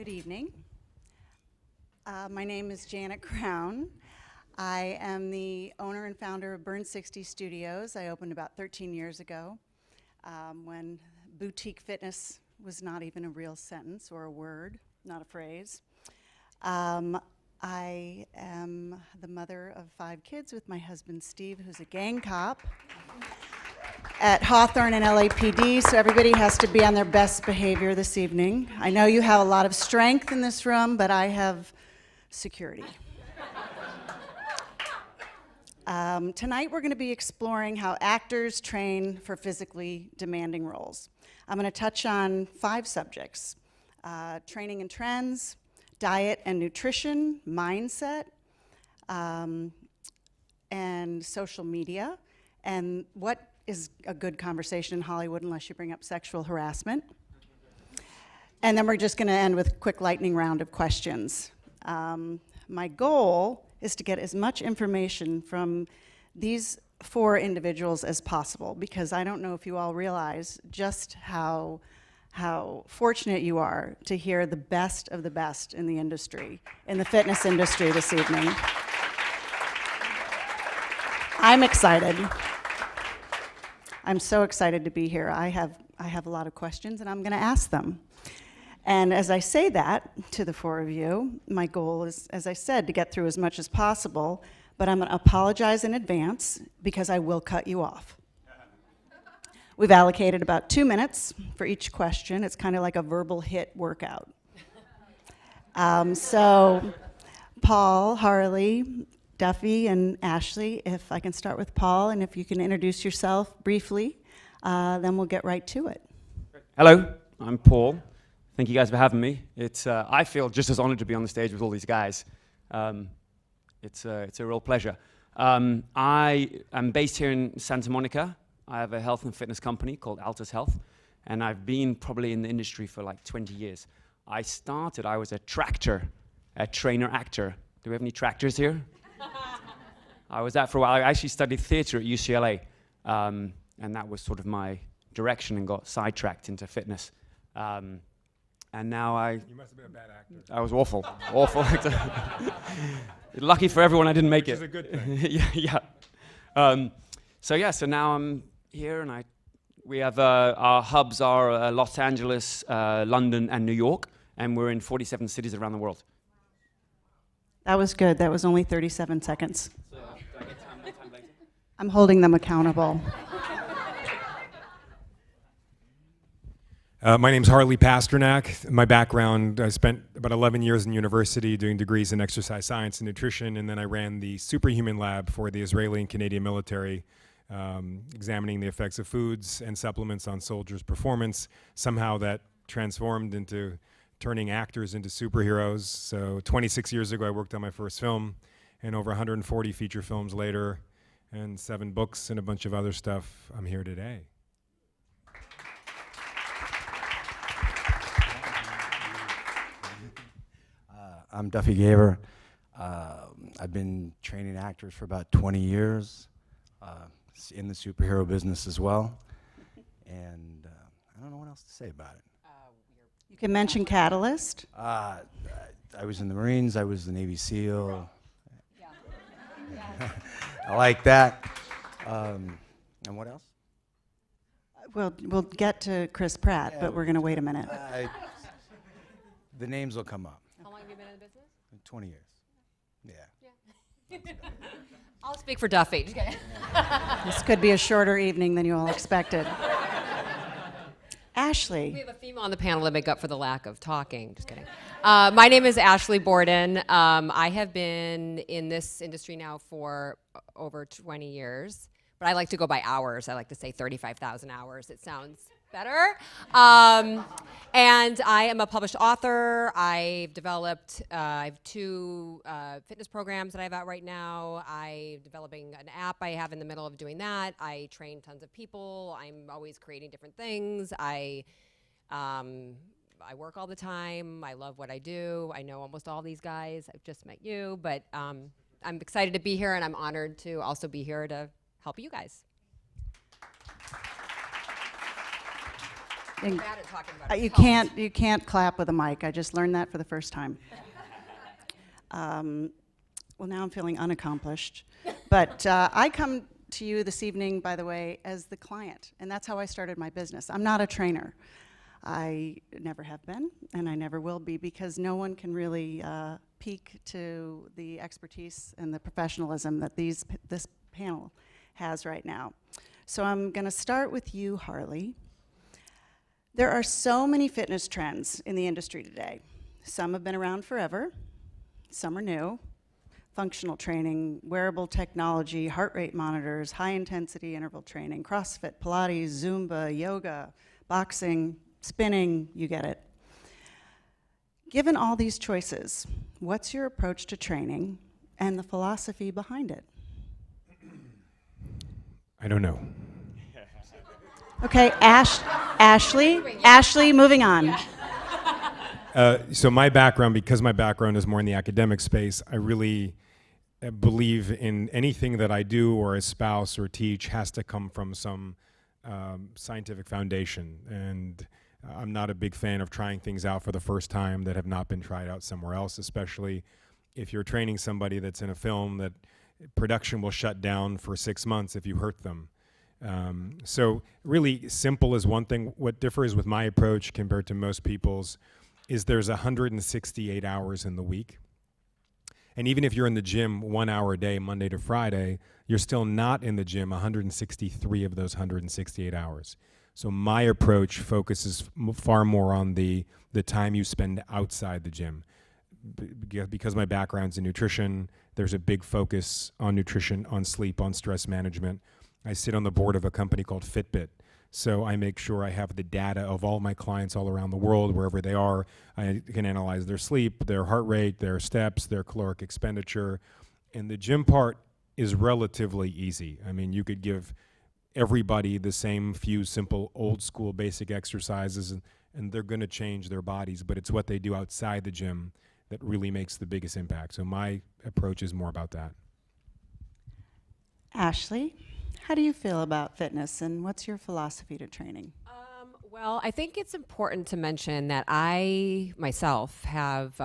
Good evening. My name is Janet Crown. I am the owner and founder of Burn 60 Studios. I opened about 13 years ago when boutique fitness was not even a real sentence or a word, not a phrase. I am the mother of 5 kids with my husband Steve, who's a gang cop at Hawthorne and LAPD, so everybody has to be on their best behavior this evening. I know you have a lot of strength in this room, but I have security. Tonight we're going to be exploring how actors train for physically demanding roles. I'm going to touch on 5 subjects: training and trends, diet and nutrition, mindset, and social media, and what is a good conversation in Hollywood unless you bring up sexual harassment. And then we're just going to end with a quick lightning round of questions. My goal is to get as much information from these 4 individuals as possible, because I don't know if you all realize just how fortunate you are to hear the best of the best in the industry, in the fitness industry this evening. I'm excited. I'm so excited to be here. I have a lot of questions, and I'm going to ask them. And as I say that to the 4 of you, my goal is, as I said, to get through as much as possible, but I'm going to apologize in advance because I will cut you off. We've allocated about 2 minutes for each question. It's kind of like a verbal hit workout. So Paul, Harley, Duffy, and Ashley, if I can start with Paul, and if you can introduce yourself briefly, then we'll get right to it. Hello, I'm Paul. Thank you guys for having me. I feel just as honored to be on the stage with all these guys. It's a real pleasure. I am based here in Santa Monica. I have a health and fitness company called Altus Health, and I've been probably in the industry for like 20 years. I was a trainer actor. Do we have any tractors here? I was that for a while. I actually studied theater at UCLA, and that was sort of my direction, and got sidetracked into fitness. And now You must have been a bad actor. I was awful actor. Lucky for everyone I didn't make it. Which is a good thing. yeah. So now I'm here, and we have our hubs are Los Angeles, London, and New York, and we're in 47 cities around the world. That was good. That was only 37 seconds. So, do I get time later? I'm holding them accountable. My name's HARLEY PASTERNAK. My background, I spent about 11 years in university doing degrees in exercise science and nutrition, and then I ran the superhuman lab for the Israeli and Canadian military, examining the effects of foods and supplements on soldiers' performance. Somehow that transformed into turning actors into superheroes. So 26 years ago, I worked on my first film, and over 140 feature films later, and 7 books and a bunch of other stuff, I'm here today. I'm Duffy Gaver. I've been training actors for about 20 years, in the superhero business as well, and I don't know what else to say about it. You can mention Catalyst. I was in the Marines, I was the Navy SEAL. Yeah. I like that. And what else? We'll get to Chris Pratt, but we're going to wait a minute. The names will come up. How long have you been in the business? 20 years. Yeah. I'll speak for Duffy. Just kidding. This could be a shorter evening than you all expected. Ashley. We have a female on the panel to make up for the lack of talking. Just kidding. My name is Ashley Borden. I have been in this industry now for over 20 years, but I like to go by hours. I like to say 35,000 hours. It sounds better. And I am a published author. I've developed, I have 2 fitness programs that I have out right now. I'm developing an app I have in the middle of doing that. I train tons of people. I'm always creating different things. I work all the time. I love what I do. I know almost all these guys. I've just met you, but I'm excited to be here, and I'm honored to also be here to help you guys. And- Bad at talking about You ourselves. can't clap with a mic. I just learned that for the first time. Well, now I'm feeling unaccomplished. But I come to you this evening, by the way, as the client, and that's how I started my business. I'm not a trainer. I never have been, and I never will be, because no one can really peak to the expertise and the professionalism that this panel has right now. So I'm going to start with you, Harley. There are so many fitness trends in the industry today. Some have been around forever, some are new. Functional training, wearable technology, heart rate monitors, high-intensity interval training, CrossFit, Pilates, Zumba, yoga, boxing, spinning, you get it. Given all these choices, what's your approach to training and the philosophy behind it? I don't know. Okay, Ashley, moving on. So my background, because my background is more in the academic space, I really believe in anything that I do or espouse or teach has to come from some scientific foundation. And I'm not a big fan of trying things out for the first time that have not been tried out somewhere else, especially if you're training somebody that's in a film that production will shut down for 6 months if you hurt them. So really simple is one thing. What differs with my approach compared to most people's is there's 168 hours in the week. And even if you're in the gym 1 hour a day, Monday to Friday, you're still not in the gym 163 of those 168 hours. So my approach focuses far more on the time you spend outside the gym. Because my background's in nutrition, there's a big focus on nutrition, on sleep, on stress management. I sit on the board of a company called Fitbit. So I make sure I have the data of all my clients all around the world, wherever they are. I can analyze their sleep, their heart rate, their steps, their caloric expenditure. And the gym part is relatively easy. I mean, you could give everybody the same few simple old school basic exercises and they're gonna change their bodies, but it's what they do outside the gym that really makes the biggest impact. So my approach is more about that. Ashley, how do you feel about fitness and what's your philosophy to training? Well, I think it's important to mention that I myself have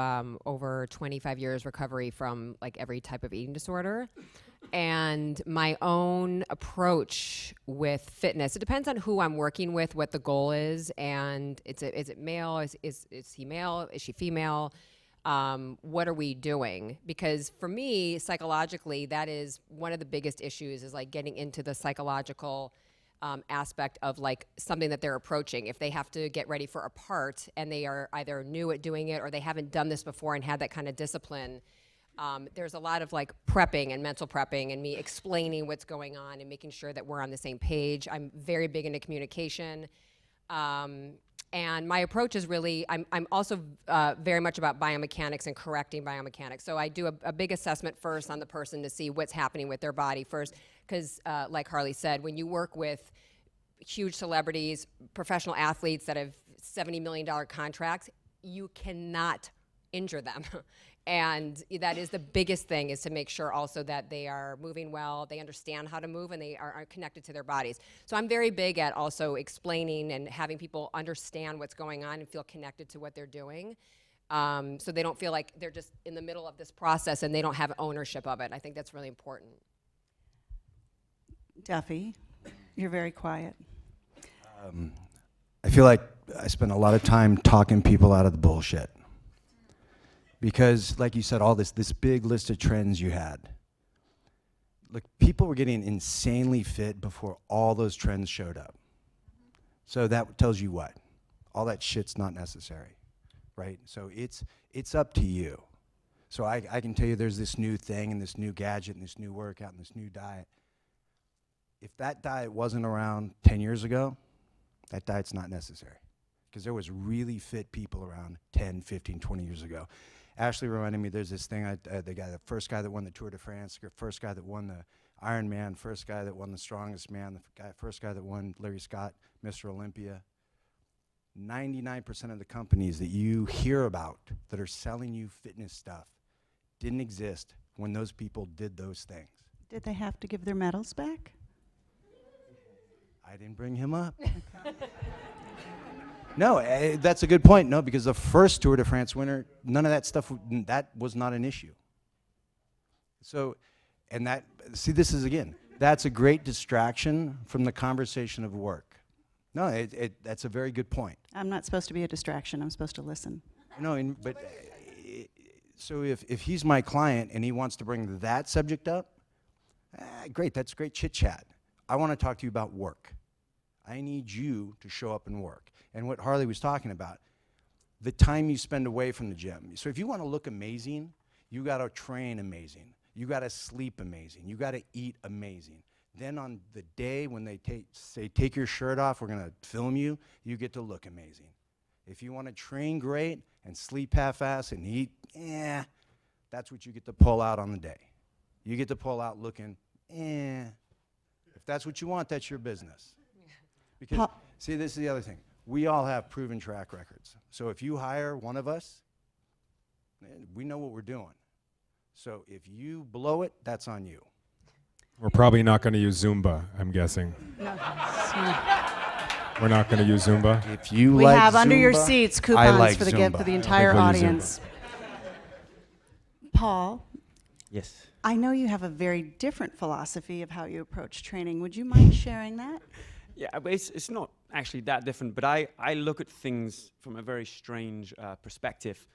over 25 years recovery from like every type of eating disorder. And my own approach with fitness, it depends on who I'm working with, what the goal is, and is it male, is he male, is she female? What are we doing? Because for me, psychologically, that is one of the biggest issues, is like getting into the psychological aspect of like something that they're approaching. If they have to get ready for a part and they are either new at doing it or they haven't done this before and had that kind of discipline, there's a lot of like prepping and mental prepping and me explaining what's going on and making sure that we're on the same page. I'm very big into communication. And my approach is really, I'm also very much about biomechanics and correcting biomechanics. So I do a big assessment first on the person to see what's happening with their body first. Because like Harley said, when you work with huge celebrities, professional athletes that have $70 million contracts, you cannot injure them. And that is the biggest thing, is to make sure also that they are moving well, they understand how to move, and they are connected to their bodies. So I'm very big at also explaining and having people understand what's going on and feel connected to what they're doing. So they don't feel like they're just in the middle of this process and they don't have ownership of it. I think that's really important. Duffy, you're very quiet. I feel like I spend a lot of time talking people out of the bullshit. Because, like you said, all this big list of trends you had. Look, people were getting insanely fit before all those trends showed up. So that tells you what? All that shit's not necessary, right? So it's up to you. So I can tell you there's this new thing and this new gadget and this new workout and this new diet. If that diet wasn't around 10 years ago, that diet's not necessary. Because there was really fit people around 10, 15, 20 years ago. Ashley reminded me there's this thing, the first guy that won the Tour de France, the first guy that won the Ironman, first guy that won the Strongest Man, first guy that won Larry Scott, Mr. Olympia. 99% of the companies that you hear about that are selling you fitness stuff didn't exist when those people did those things. Did they have to give their medals back? I didn't bring him up. No, that's a good point. No, because the first Tour de France winner, none of that stuff, that was not an issue. So, and that, see, this is, again, that's a great distraction from the conversation of work. No, that's a very good point. I'm not supposed to be a distraction. I'm supposed to listen. No, but so if he's my client and he wants to bring that subject up, great, that's great chit chat. I want to talk to you about work. I need you to show up and work. And what Harley was talking about, the time you spend away from the gym. So if you want to look amazing, you got to train amazing. You got to sleep amazing. You got to eat amazing. Then on the day when they say, take your shirt off, we're going to film you, you get to look amazing. If you want to train great and sleep half-ass and eat, that's what you get to pull out on the day. You get to pull out looking, If that's what you want, that's your business. Because, see, this is the other thing. We all have proven track records. So if you hire one of us, we know what we're doing. So if you blow it, that's on you. We're probably not going to use Zumba, I'm guessing. No. We're not going to use Zumba. If you We like have under your Zumba, seats I coupons like for the Zumba. for the I entire think we'll use audience. Paul, Yes. I know you have a very different philosophy of how you approach training. Would you mind sharing that? Yeah, but it's not actually that different, but I look at things from a very strange perspective.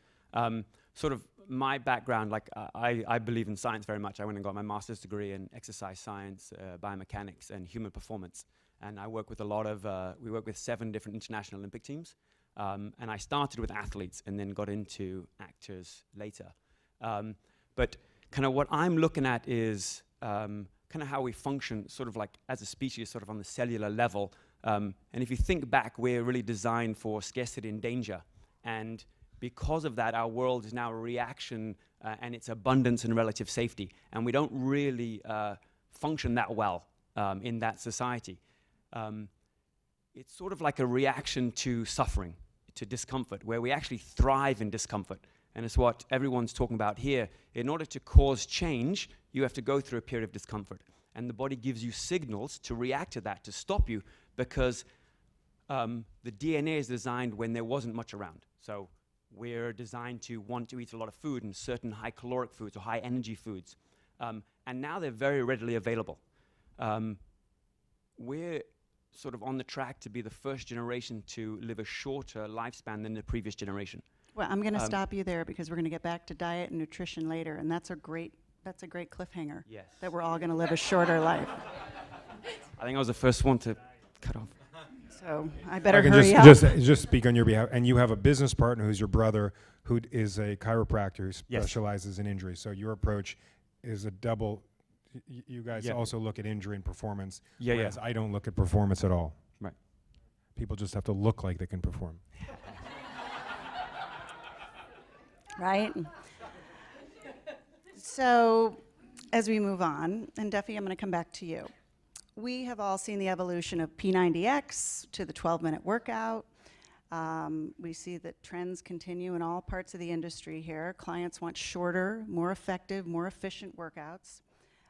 Sort of my background, like I believe in science very much. I went and got my master's degree in exercise science, biomechanics, and human performance. And I work with a lot of, we work with 7 different international Olympic teams. And I started with athletes and then got into actors later. But kind of what I'm looking at is kind of how we function sort of like as a species, sort of on the cellular level. And if you think back, we're really designed for scarcity and danger. And because of that, our world is now a reaction and it's abundance and relative safety. And we don't really function that well in that society. It's sort of like a reaction to suffering, to discomfort, where we actually thrive in discomfort. And it's what everyone's talking about here. In order to cause change, you have to go through a period of discomfort. And the body gives you signals to react to that, to stop you, because the DNA is designed when there wasn't much around. So we're designed to want to eat a lot of food and certain high caloric foods or high energy foods. And now they're very readily available. We're sort of on the track to be the first generation to live a shorter lifespan than the previous generation. Well, I'm going to stop you there because we're going to get back to diet and nutrition later, and that's a great cliffhanger. Yes. That we're all going to live a shorter life. I think I was the first one to cut off. So I better I can hurry up. just speak on your behalf. And you have a business partner who's your brother, who is a chiropractor who specializes in injury. So your approach is a double. You guys also look at injury and performance, whereas I don't look at performance at all. Right. People just have to look like they can perform. Right? So as we move on, and Duffy, I'm going to come back to you. We have all seen the evolution of P90X to the 12-minute workout. We see that trends continue in all parts of the industry here. Clients want shorter, more effective, more efficient workouts.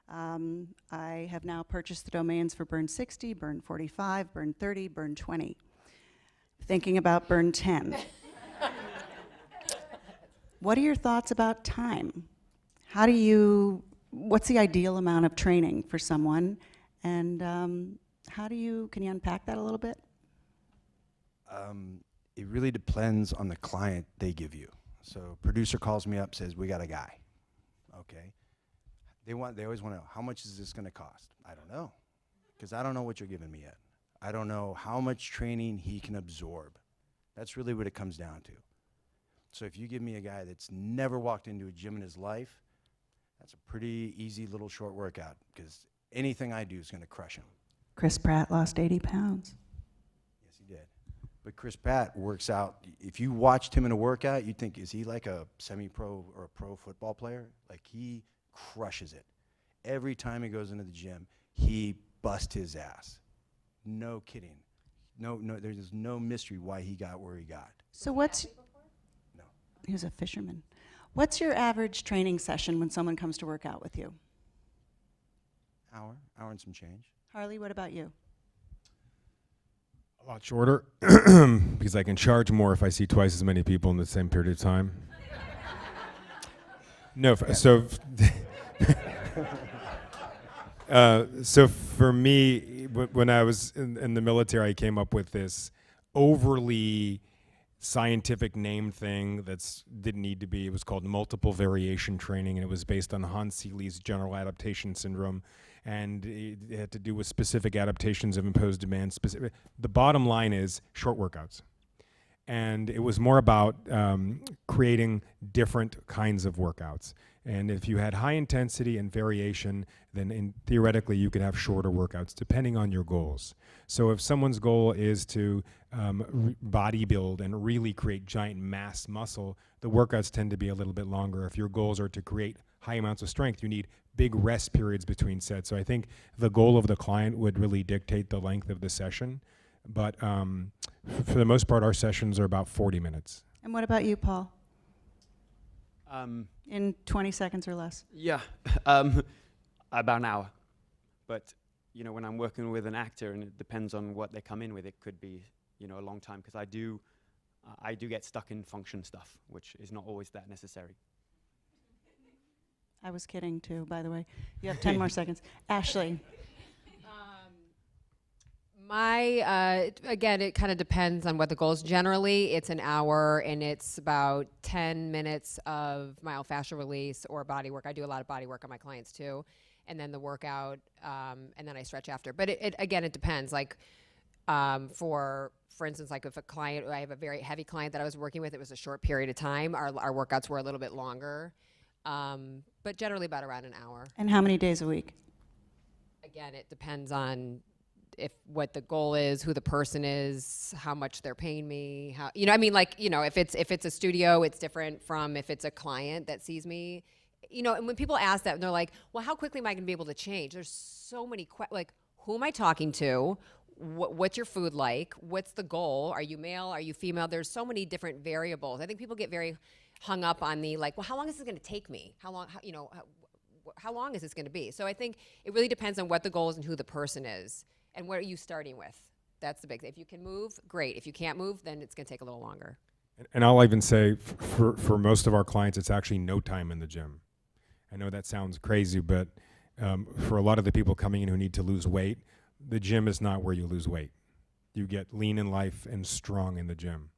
I have now purchased the domains for Burn 60, Burn 45, Burn 30, Burn 20. Thinking about Burn 10. What are your thoughts about time? What's the ideal amount of training for someone? And can you unpack that a little bit? It really depends on the client they give you. So producer calls me up, says, we got a guy, okay? They always want to know, how much is this going to cost? I don't know, because I don't know what you're giving me yet. I don't know how much training he can absorb. That's really what it comes down to. So if you give me a guy that's never walked into a gym in his life, that's a pretty easy little short workout, because anything I do is going to crush him. Chris Pratt lost 80 pounds. Yes, he did. But Chris Pratt works out. If you watched him in a workout, you'd think, is he like a semi-pro or a pro football player? Like, he crushes it. Every time he goes into the gym, he busts his ass. No kidding. No, there's no mystery why he got where he got. So what's... No. He was a fisherman. What's your average training session when someone comes to work out with you? Hour and some change. Harley, what about you? A lot shorter, because I can charge more if I see twice as many people in the same period of time. No, so so for me, when I was in the military, I came up with this overly scientific name thing that's didn't need to be. It was called multiple variation training, and it was based on Hans Seeley's general adaptation syndrome, and it had to do with specific adaptations of imposed demand. The bottom line is short workouts. And it was more about creating different kinds of workouts. And if you had high intensity and variation, then theoretically you could have shorter workouts depending on your goals. So if someone's goal is to bodybuild and really create giant mass muscle, the workouts tend to be a little bit longer. If your goals are to create high amounts of strength, you need big rest periods between sets. So I think the goal of the client would really dictate the length of the session. But for the most part, our sessions are about 40 minutes. And what about you, Paul? In 20 seconds or less. Yeah, about an hour. But you know, when I'm working with an actor, and it depends on what they come in with, it could be, you know, a long time, because I do get stuck in function stuff, which is not always that necessary. I was kidding too, by the way. You have 10 more seconds. Ashley. Again, it kind of depends on what the goal is. Generally, it's an hour, and it's about 10 minutes of myofascial release or body work. I do a lot of body work on my clients too, and then the workout, and then I stretch after. But again, it depends. Like for instance, like if I have a very heavy client that I was working with, it was a short period of time. Our workouts were a little bit longer, but generally about around an hour. And how many days a week? Again, it depends on what the goal is, who the person is, how much they're paying me, if it's a studio, it's different from if it's a client that sees me, and when people ask that, and they're like, well, how quickly am I gonna be able to change? There's so many who am I talking to? What's your food like? What's the goal? Are you male? Are you female? There's so many different variables. I think people get very hung up on the well, how long is this gonna take me? How long is this gonna be? So I think it really depends on what the goal is and who the person is. And what are you starting with? That's the big thing. If you can move, great. If you can't move, then it's going to take a little longer. And I'll even say, for most of our clients, it's actually no time in the gym. I know that sounds crazy, but for a lot of the people coming in who need to lose weight, the gym is not where you lose weight. You get lean in life and strong in the gym.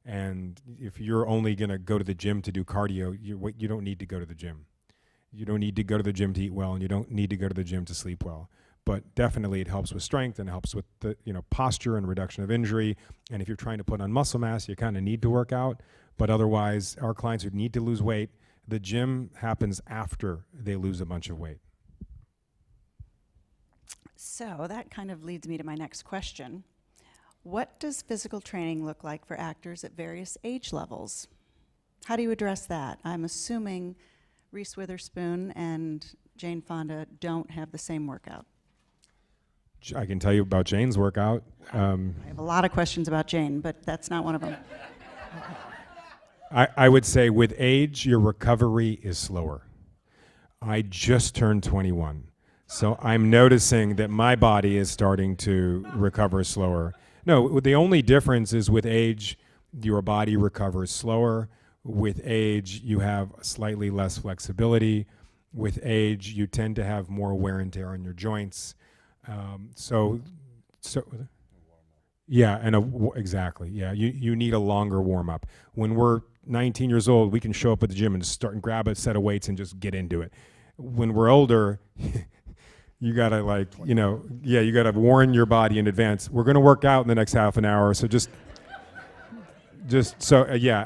And if you're only going to go to the gym to do cardio, you don't need to go to the gym. You don't need to go to the gym to eat well, and you don't need to go to the gym to sleep well. But definitely it helps with strength, and it helps with the posture and reduction of injury. And if you're trying to put on muscle mass, you kind of need to work out. But otherwise, our clients who need to lose weight, the gym happens after they lose a bunch of weight. So that kind of leads me to my next question. What does physical training look like for actors at various age levels? How do you address that? I'm assuming Reese Witherspoon and Jane Fonda don't have the same workout. I can tell you about Jane's workout. I have a lot of questions about Jane, but that's not one of them. I would say with age, your recovery is slower. I just turned 21, so I'm noticing that my body is starting to recover slower. No, the only difference is with age, your body recovers slower. With age, you have slightly less flexibility. With age, you tend to have more wear and tear on your joints. Yeah, and exactly. Yeah, you need a longer warm up. When we're 19 years old, we can show up at the gym and just start and grab a set of weights and just get into it. When we're older, you gotta you gotta warn your body in advance. We're gonna work out in the next half an hour, so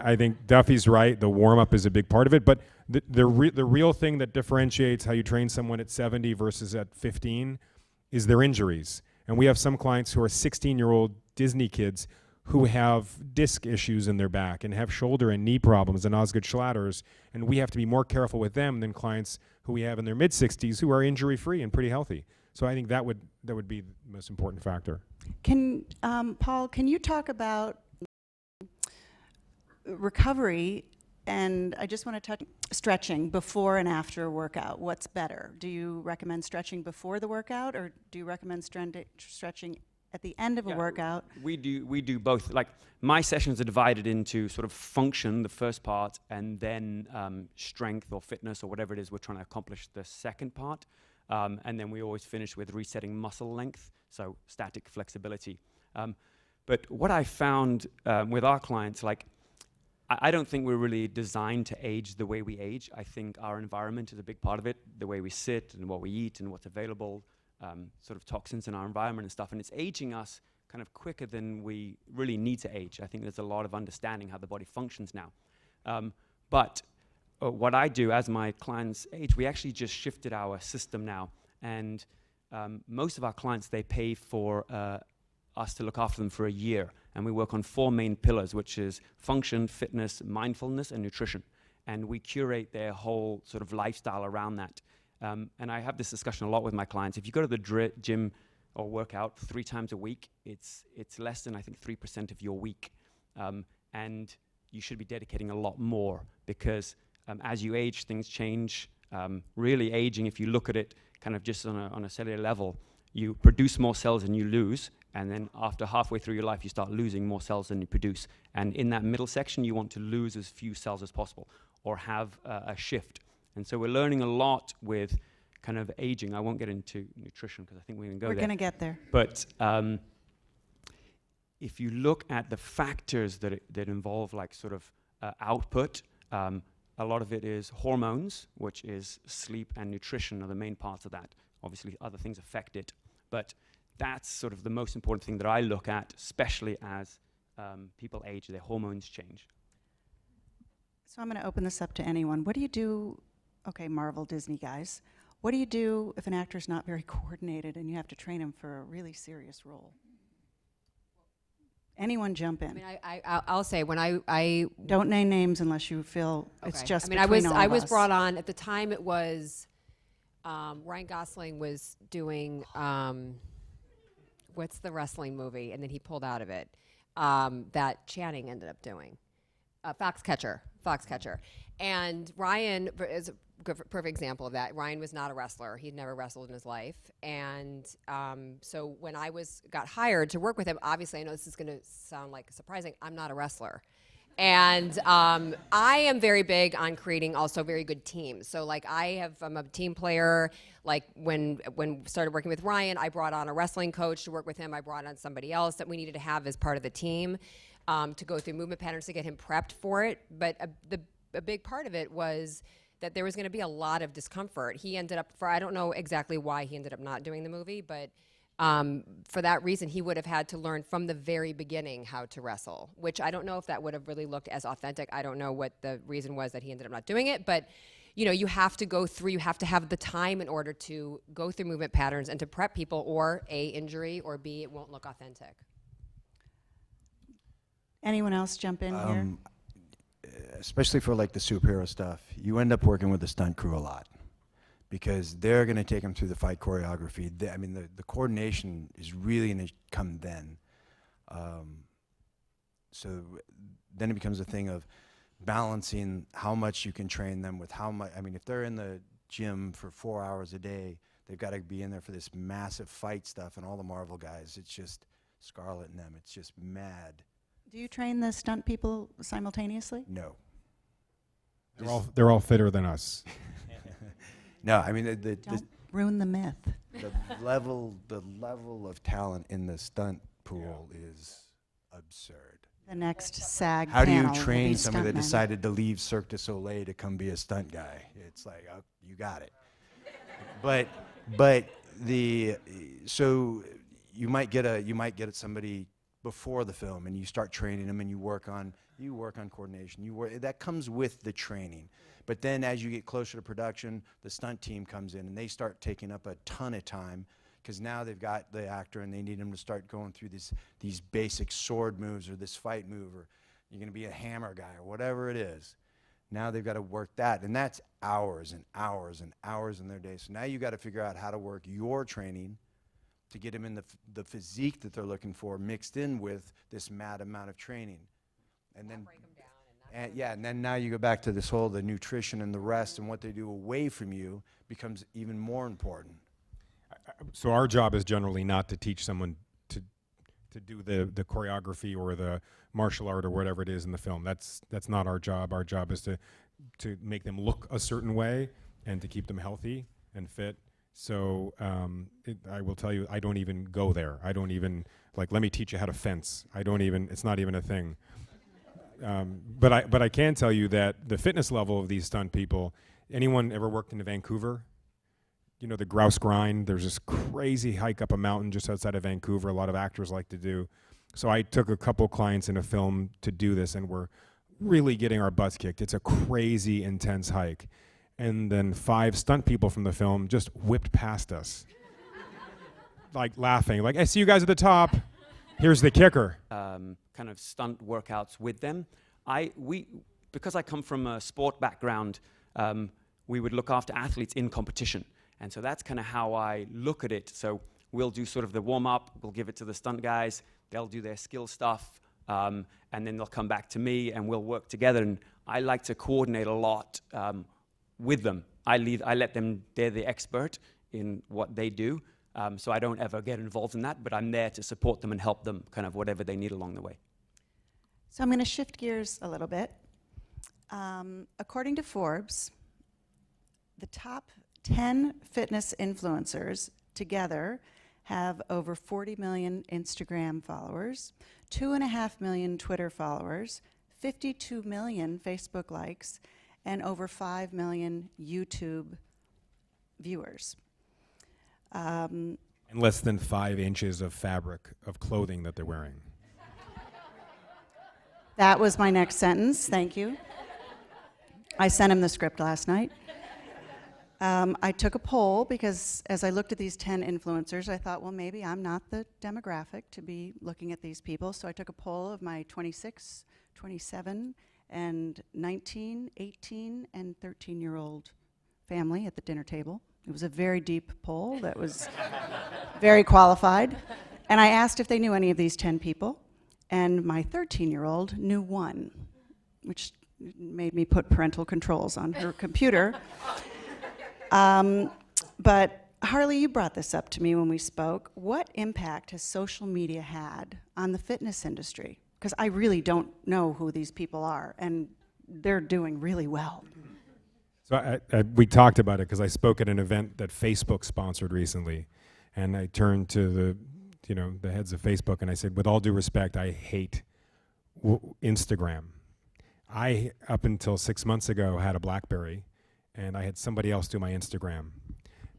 I think Duffy's right. The warm up is a big part of it, but the real thing that differentiates how you train someone at 70 versus at 15 is their injuries. And we have some clients who are 16-year-old Disney kids who have disc issues in their back and have shoulder and knee problems and Osgood Schlatters, and we have to be more careful with them than clients who we have in their mid-60s who are injury-free and pretty healthy. So I think that would be the most important factor. Paul, can you talk about recovery? And I just want to touch stretching before and after a workout. What's better? Do you recommend stretching before the workout, or do you recommend stretching at the end of a Yeah, workout. We do both. Like my sessions are divided into sort of function, the first part, and then strength or fitness or whatever it is we're trying to accomplish, the second part. And then we always finish with resetting muscle length, so static flexibility. But what I found with our clients, like I don't think we're really designed to age the way we age. I think our environment is a big part of it, the way we sit and what we eat and what's available, sort of toxins in our environment and stuff. And it's aging us kind of quicker than we really need to age. I think there's a lot of understanding how the body functions now. But what I do as my clients age, we actually just shifted our system now. And most of our clients, they pay for us to look after them for a year. And we work on 4 main pillars, which is function, fitness, mindfulness, and nutrition. And we curate their whole sort of lifestyle around that. And I have this discussion a lot with my clients. If you go to the gym or workout 3 times a week, it's less than, I think, 3% of your week. And you should be dedicating a lot more because as you age, things change. Really aging, if you look at it kind of just on a cellular level, you produce more cells than you lose. And then after halfway through your life, you start losing more cells than you produce. And in that middle section, you want to lose as few cells as possible or have a shift. And so we're learning a lot with kind of aging. I won't get into nutrition because I think we're going to go there. We're going to get there. But if you look at the factors that involve like sort of output, a lot of it is hormones, which is sleep and nutrition are the main parts of that. Obviously, other things affect it. But that's sort of the most important thing that I look at, especially as people age, their hormones change. So I'm going to open this up to anyone. What do you do, okay, Marvel, Disney guys, what do you do if an actor's not very coordinated and you have to train him for a really serious role? Anyone jump in. I mean, I'll say when I Don't name names unless you feel it's okay. just I mean, between all I of was us. brought on at the time. It was Ryan Gosling was doing what's the wrestling movie, and then he pulled out of it. That Channing ended up doing Foxcatcher. And Ryan is a perfect example of that. Ryan was not a wrestler. He'd never wrestled in his life. And so when I got hired to work with him, obviously I know this is going to sound like surprising, I'm not a wrestler. And I am very big on creating also very good teams. So like I'm a team player. Like when started working with Ryan, I brought on a wrestling coach to work with him. I brought on somebody else that we needed to have as part of the team to go through movement patterns to get him prepped for it. But a big part of it was that there was going to be a lot of discomfort. He ended up, I don't know exactly why he ended up not doing the movie, but for that reason, he would have had to learn from the very beginning how to wrestle, which I don't know if that would have really looked as authentic. I don't know what the reason was that he ended up not doing it, but you know, you have to have the time in order to go through movement patterns and to prep people, or A, injury, or B, it won't look authentic. Anyone else jump in here? Especially for like the superhero stuff, you end up working with the stunt crew a lot because they're going to take them through the fight choreography. I mean, the coordination is really going to come then. So then it becomes a thing of balancing how much you can train them with how much. I mean, if they're in the gym for 4 hours a day, they've got to be in there for this massive fight stuff. And all the Marvel guys, it's just Scarlet and them. It's just mad. Do you train the stunt people simultaneously? No. They're all fitter than us. No, I mean Don't ruin the myth. the level of talent in the stunt pool is absurd. The next SAG How do you panel will train be somebody that stuntmen. decided to leave Cirque du Soleil to come be a stunt guy? It's like, oh, you got it. but so you might get somebody before the film and you start training them and you work on coordination. That comes with the training. But then as you get closer to production, the stunt team comes in and they start taking up a ton of time because now they've got the actor and they need him to start going through these basic sword moves or this fight move, or you're going to be a hammer guy or whatever it is. Now they've got to work that, and that's hours and hours and hours in their day. So now you got to figure out how to work your training to get them in the physique that they're looking for, mixed in with this mad amount of training. And then Break them down and then now you go back to this whole the nutrition and the rest, and what they do away from you becomes even more important. So our job is generally not to teach someone to do the choreography or the martial art or whatever it is in the film. That's not our job. Our job is to make them look a certain way and to keep them healthy and fit. So I will tell you, I don't even go there. I don't even, like, let me teach you how to fence. It's not even a thing. But I can tell you that the fitness level of these stunt people, anyone ever worked in Vancouver? You know, the grouse grind, there's this crazy hike up a mountain just outside of Vancouver, a lot of actors like to do. So I took a couple clients in a film to do this, and we're really getting our butts kicked. It's a crazy, intense hike. And then 5 stunt people from the film just whipped past us, like laughing, like, I see you guys at the top. Here's the kicker. Kind of stunt workouts with them. Because I come from a sport background, we would look after athletes in competition. And so that's kind of how I look at it. So we'll do sort of the warm-up, we'll give it to the stunt guys, they'll do their skill stuff, and then they'll come back to me and we'll work together. And I like to coordinate a lot with them. I let them, they're the expert in what they do. So I don't ever get involved in that, but I'm there to support them and help them kind of whatever they need along the way. So I'm going to shift gears a little bit. According to Forbes, the top 10 fitness influencers together have over 40 million Instagram followers, 2.5 million Twitter followers, 52 million Facebook likes, and over 5 million YouTube viewers. And less than 5 inches of fabric of clothing that they're wearing. That was my next sentence, thank you. I sent him the script last night. I took a poll because as I looked at these 10 influencers, I thought, well, maybe I'm not the demographic to be looking at these people. So I took a poll of my 26, 27, and 19, 18, and 13-year-old family at the dinner table. It was a very deep poll that was very qualified. And I asked if they knew any of these 10 people. And my 13-year-old knew one, which made me put parental controls on her computer. But Harley, you brought this up to me when we spoke. What impact has social media had on the fitness industry? Because I really don't know who these people are, and they're doing really well. So we talked about it because I spoke at an event that Facebook sponsored recently, and I turned to the heads of Facebook and I said, with all due respect, I hate Instagram. I, up until 6 months ago, had a BlackBerry, and I had somebody else do my Instagram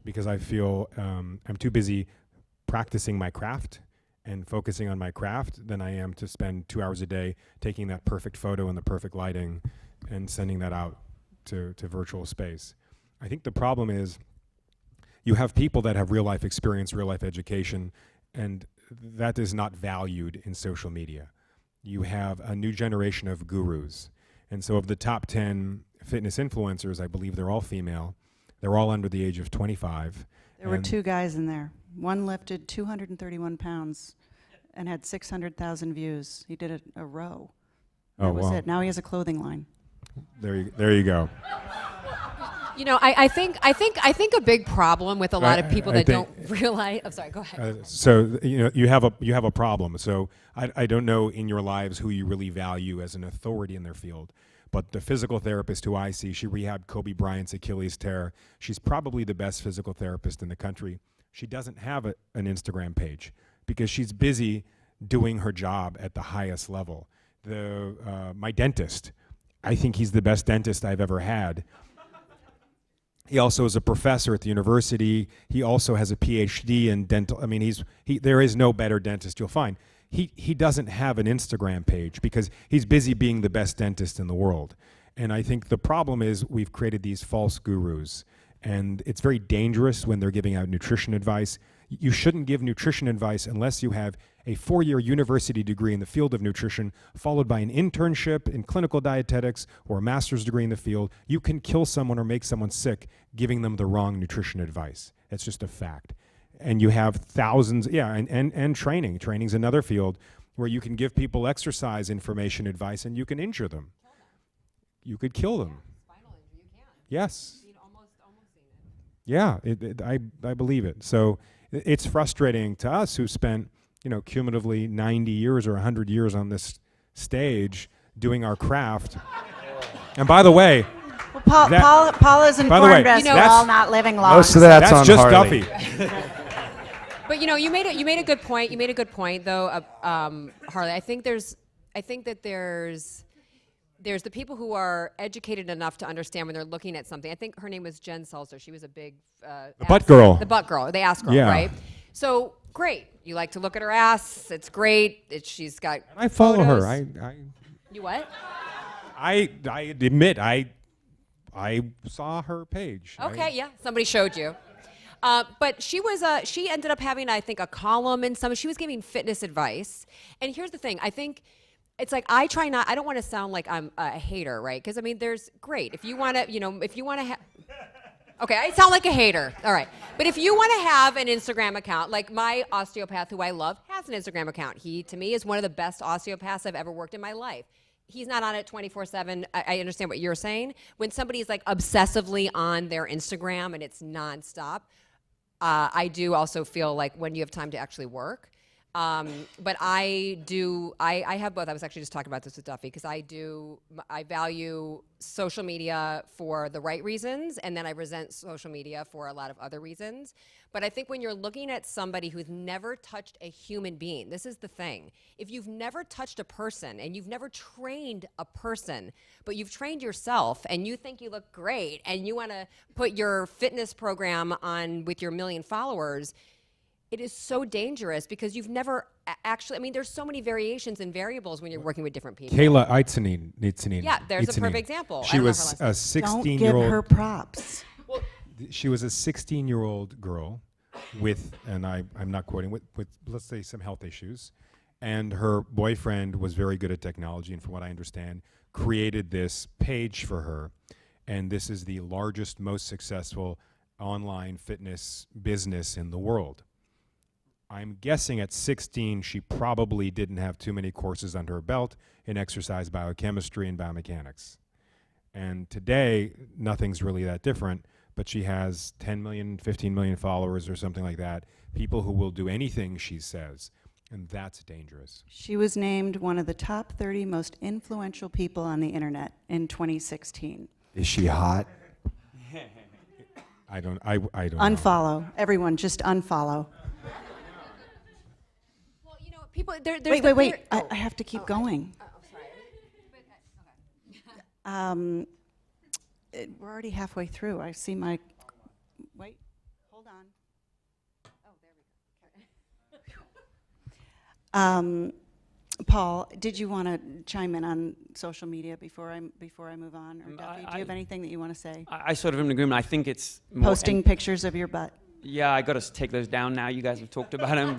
because I feel I'm too busy practicing my craft and focusing on my craft than I am to spend 2 hours a day taking that perfect photo in the perfect lighting and sending that out to virtual space. I think the problem is you have people that have real life experience, real life education, and that is not valued in social media. You have a new generation of gurus. And so of the top 10 fitness influencers, I believe they're all female. They're all under the age of 25. There were 2 guys in there. One lifted 231 pounds and had 600,000 views. He did a row. That was it. Now he has a clothing line. There you go. You know, I think a big problem with a lot of people that don't realize. I'm sorry. Go ahead. So you have a problem. So I don't know in your lives who you really value as an authority in their field, but the physical therapist who I see, she rehabbed Kobe Bryant's Achilles tear. She's probably the best physical therapist in the country. She doesn't have an Instagram page because she's busy doing her job at the highest level. My dentist, I think he's the best dentist I've ever had. He also is a professor at the university. He also has a PhD in dental. I mean, there is no better dentist you'll find. He doesn't have an Instagram page because he's busy being the best dentist in the world. And I think the problem is we've created these false gurus. And it's very dangerous when they're giving out nutrition advice. You shouldn't give nutrition advice unless you have a 4-year university degree in the field of nutrition, followed by an internship in clinical dietetics or a master's degree in the field. You can kill someone or make someone sick giving them the wrong nutrition advice. It's just a fact. And you have thousands, and training. Training's another field where you can give people exercise information advice and you can injure them. You could kill them. Spinal injury, you can. Yes. Almost seen it. Yeah, I believe it. So it's frustrating to us who spent cumulatively 90 years or 100 years on this stage doing our craft. And by the way, Well, Paul has By the way, informed us You know- we're all not living long. Most of that's that's on just Harley. Duffy. But you made a good point. You made a good point, though, Harley. I think that there's the people who are educated enough to understand when they're looking at something. I think her name was Jen Seltzer. She was a big butt girl. The butt girl, the ass girl, Yeah. right? So great. You like to look at her ass. It's great. She's got. I follow her. photos. You what? I admit I saw her page. Okay, yeah, somebody showed you. But she ended up having, I think, a column in some. She was giving fitness advice. And here's the thing. I think it's like I don't want to sound like I'm a hater, right? Because I mean, there's great if you want to, if you want to have. Okay, I sound like a hater. All right. But if you want to have an Instagram account, like my osteopath who I love has an Instagram account. He, to me, is one of the best osteopaths I've ever worked in my life. He's not on it 24/7. I understand what you're saying. When somebody's like obsessively on their Instagram and it's nonstop, I do also feel like when you have time to actually work. But I have both. I was actually just talking about this with Duffy because I value social media for the right reasons, and then I resent social media for a lot of other reasons. But I think when you're looking at somebody who's never touched a human being, this is the thing. If you've never touched a person and you've never trained a person, but you've trained yourself and you think you look great and you want to put your fitness program on with your 1 million followers, it is so dangerous because you've never actually, I mean, there's so many variations and variables when you're working with different people. Kayla Eitzenin. Yeah, there's a perfect example. I She don't know was her a last name. Don't give 16-year-old. her props. She was a 16-year-old girl with, and I'm not quoting, with let's say some health issues. And her boyfriend was very good at technology, and from what I understand, created this page for her. And this is the largest, most successful online fitness business in the world. I'm guessing at 16, she probably didn't have too many courses under her belt in exercise biochemistry and biomechanics. And today, nothing's really that different, but she has 10 million, 15 million followers or something like that, people who will do anything she says, and that's dangerous. She was named one of the top 30 most influential people on the internet in 2016. Is she hot? I don't know. Unfollow. Everyone, just unfollow. Well, people, there's Wait. the fear- I have to keep going. We're already halfway through. I see my. Wait, hold on. Oh, there we go. Paul, did you want to chime in on social media before I move on, or Duffy? Do you have anything that you want to say? I sort of am in agreement. I think it's more Posting pictures of your butt. Yeah, I got to take those down now. You guys have talked about them.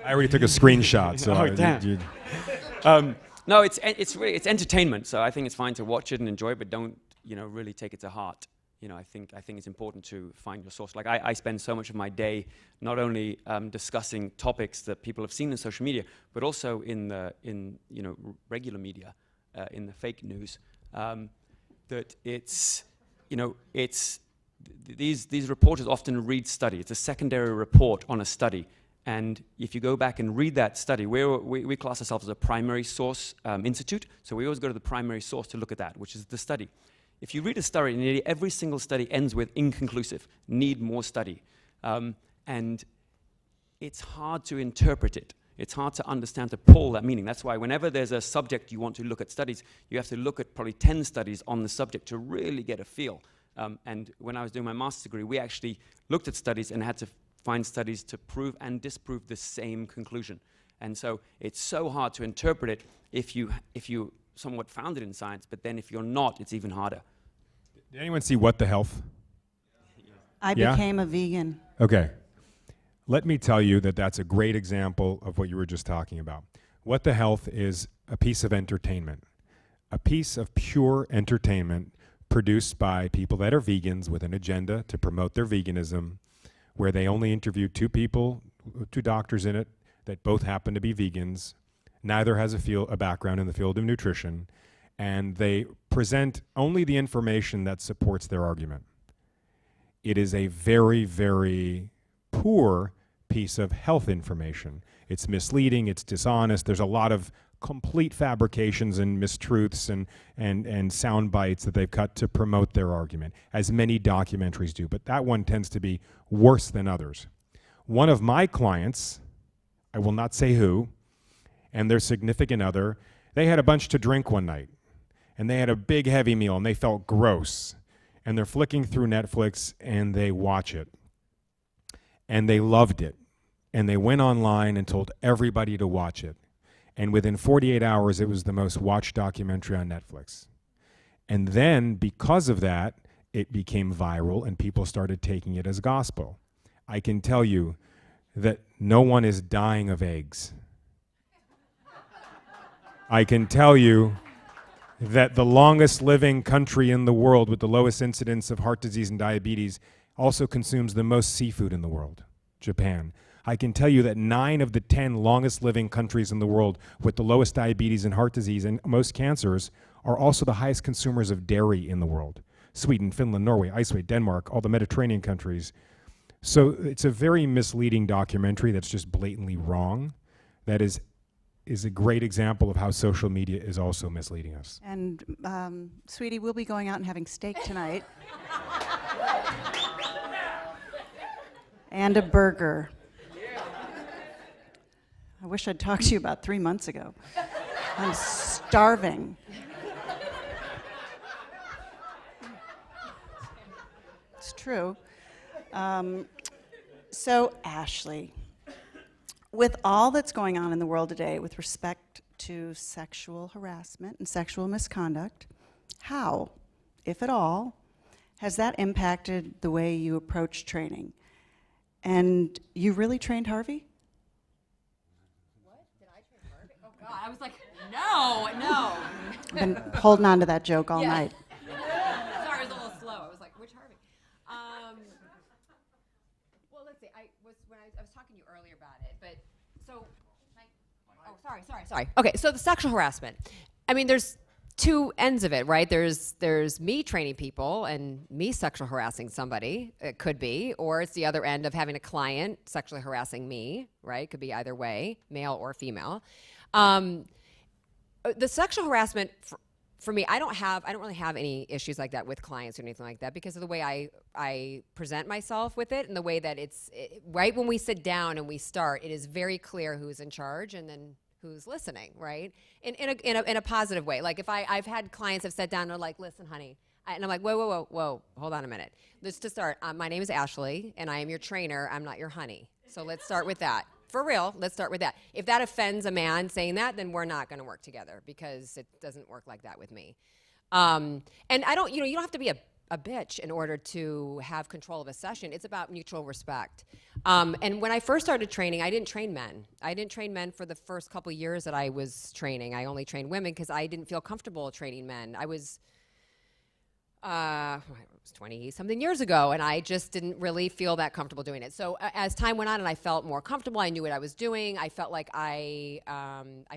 I already took a screenshot, so Oh, damn. No, it's entertainment. So I think it's fine to watch it and enjoy it, but don't really take it to heart. I think it's important to find your source. Like I spend so much of my day not only discussing topics that people have seen in social media, but also in regular media, in the fake news. That these reporters often read study. It's a secondary report on a study. And if you go back and read that study, we class ourselves as a primary source institute, so we always go to the primary source to look at that, which is the study. If you read a study, nearly every single study ends with inconclusive, need more study. And it's hard to interpret it. It's hard to understand, to pull that meaning. That's why whenever there's a subject you want to look at studies, you have to look at probably 10 studies on the subject to really get a feel. And when I was doing my master's degree, we actually looked at studies and had to find studies to prove and disprove the same conclusion. And so it's so hard to interpret it if you somewhat founded in science, but then if you're not, it's even harder. Did anyone see What the Health? I Yeah? became a vegan. Okay. Let me tell you that that's a great example of what you were just talking about. What the Health is a piece of entertainment, a piece of pure entertainment produced by people that are vegans with an agenda to promote their veganism, where they only interview two doctors in it that both happen to be vegans. Neither has a background in the field of nutrition, and they present only the information that supports their argument. It is a very, very poor piece of health information. It's misleading, it's dishonest, there's a lot of complete fabrications and mistruths and sound bites that they've cut to promote their argument, as many documentaries do, but that one tends to be worse than others. One of my clients, I will not say who, and their significant other, they had a bunch to drink one night, and they had a big heavy meal, and they felt gross, and they're flicking through Netflix, and they watch it, and they loved it, and they went online and told everybody to watch it. And within 48 hours, it was the most watched documentary on Netflix. And then, because of that, it became viral, and people started taking it as gospel. I can tell you that no one is dying of eggs. I can tell you that the longest living country in the world with the lowest incidence of heart disease and diabetes also consumes the most seafood in the world, Japan. I can tell you that 9 of the 10 longest living countries in the world with the lowest diabetes and heart disease and most cancers are also the highest consumers of dairy in the world. Sweden, Finland, Norway, Iceland, Denmark, all the Mediterranean countries. So it's a very misleading documentary that's just blatantly wrong. That is a great example of how social media is also misleading us. And sweetie, we'll be going out and having steak tonight. And a burger. I wish I'd talked to you about 3 months ago. I'm starving. It's true. So, Ashley, with all that's going on in the world today with respect to sexual harassment and sexual misconduct, how, if at all, has that impacted the way you approach training? And you really trained Harvey? I was like, no. I've been holding on to that joke all night. Sorry, I was a little slow. I was like, which Harvey? Well, let's see. I was talking to you earlier about it, but so. Sorry. Okay, so the sexual harassment. I mean, there's two ends of it, right? There's me training people and me sexual harassing somebody. It could be, or it's the other end of having a client sexually harassing me, right? Could be either way, male or female. The sexual harassment for me, I don't really have any issues like that with clients or anything like that because of the way I present myself with it and the way that right when we sit down and we start, it is very clear who's in charge and then who's listening, right? In a positive way. Like if I've had clients have sat down and they're like, listen, honey, and I'm like, whoa, hold on a minute. Let's to start. My name is Ashley and I am your trainer. I'm not your honey. So let's start with that. For real, let's start with that. If that offends a man saying that, then we're not going to work together because it doesn't work like that with me. And I don't, you don't have to be a bitch in order to have control of a session. It's about mutual respect. And when I first started training, I didn't train men. I didn't train men for the first couple years that I was training. I only trained women because I didn't feel comfortable training men. I was 20-something years ago, and I just didn't really feel that comfortable doing it. So as time went on and I felt more comfortable, I knew what I was doing, I felt like I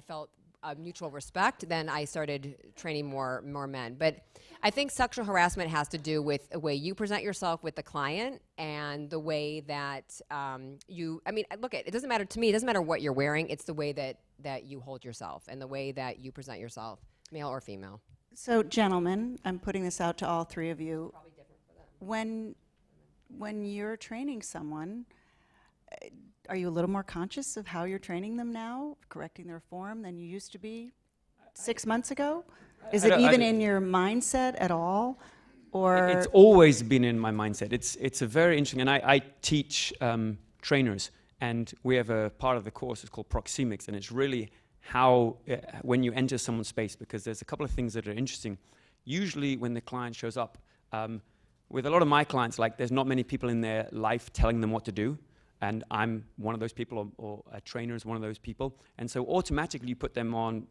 felt a mutual respect, then I started training more men. But I think sexual harassment has to do with the way you present yourself with the client and the way that look, it doesn't matter to me, it doesn't matter what you're wearing, it's the way that you hold yourself and the way that you present yourself, male or female. So, gentlemen, I'm putting this out to all three of you. Probably different for them. When you're training someone, are you a little more conscious of how you're training them now, correcting their form than you used to be 6 months ago? Is it even in your mindset at all? Or it's always been in my mindset. It's a very interesting, and I teach trainers, and we have a part of the course is called proxemics, and it's really how, when you enter someone's space, because there's a couple of things that are interesting. Usually when the client shows up, with a lot of my clients, like there's not many people in their life telling them what to do, and I'm one of those people, or a trainer is one of those people, and so automatically you put them on,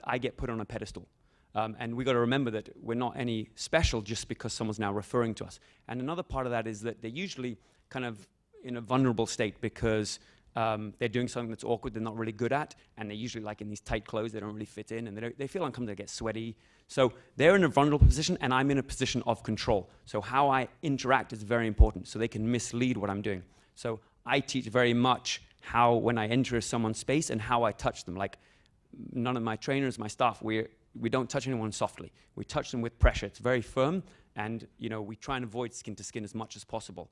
I get put on a pedestal. And we got to remember that we're not any special just because someone's now referring to us. And another part of that is that they're usually kind of in a vulnerable state because they're doing something that's awkward, they're not really good at, and they're usually like in these tight clothes, they don't really fit in, and they feel uncomfortable, they get sweaty. So they're in a vulnerable position, and I'm in a position of control. So how I interact is very important, so they can mislead what I'm doing. So I teach very much how, when I enter someone's space, and how I touch them. Like, none of my trainers, my staff, we don't touch anyone softly. We touch them with pressure. It's very firm, and we try and avoid skin to skin as much as possible.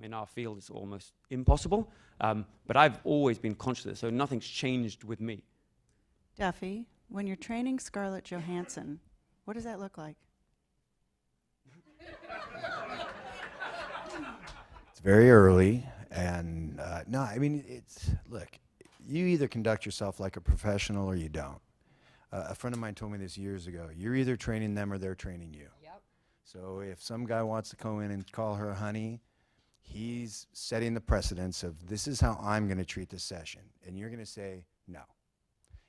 In our field, it's almost impossible. But I've always been conscious of this, so nothing's changed with me. Duffy, when you're training Scarlett Johansson, what does that look like? It's very early, and no, I mean, look, you either conduct yourself like a professional or you don't. A friend of mine told me this years ago. You're either training them or they're training you. Yep. So if some guy wants to go in and call her honey, he's setting the precedence of, this is how I'm going to treat this session. And you're going to say, no.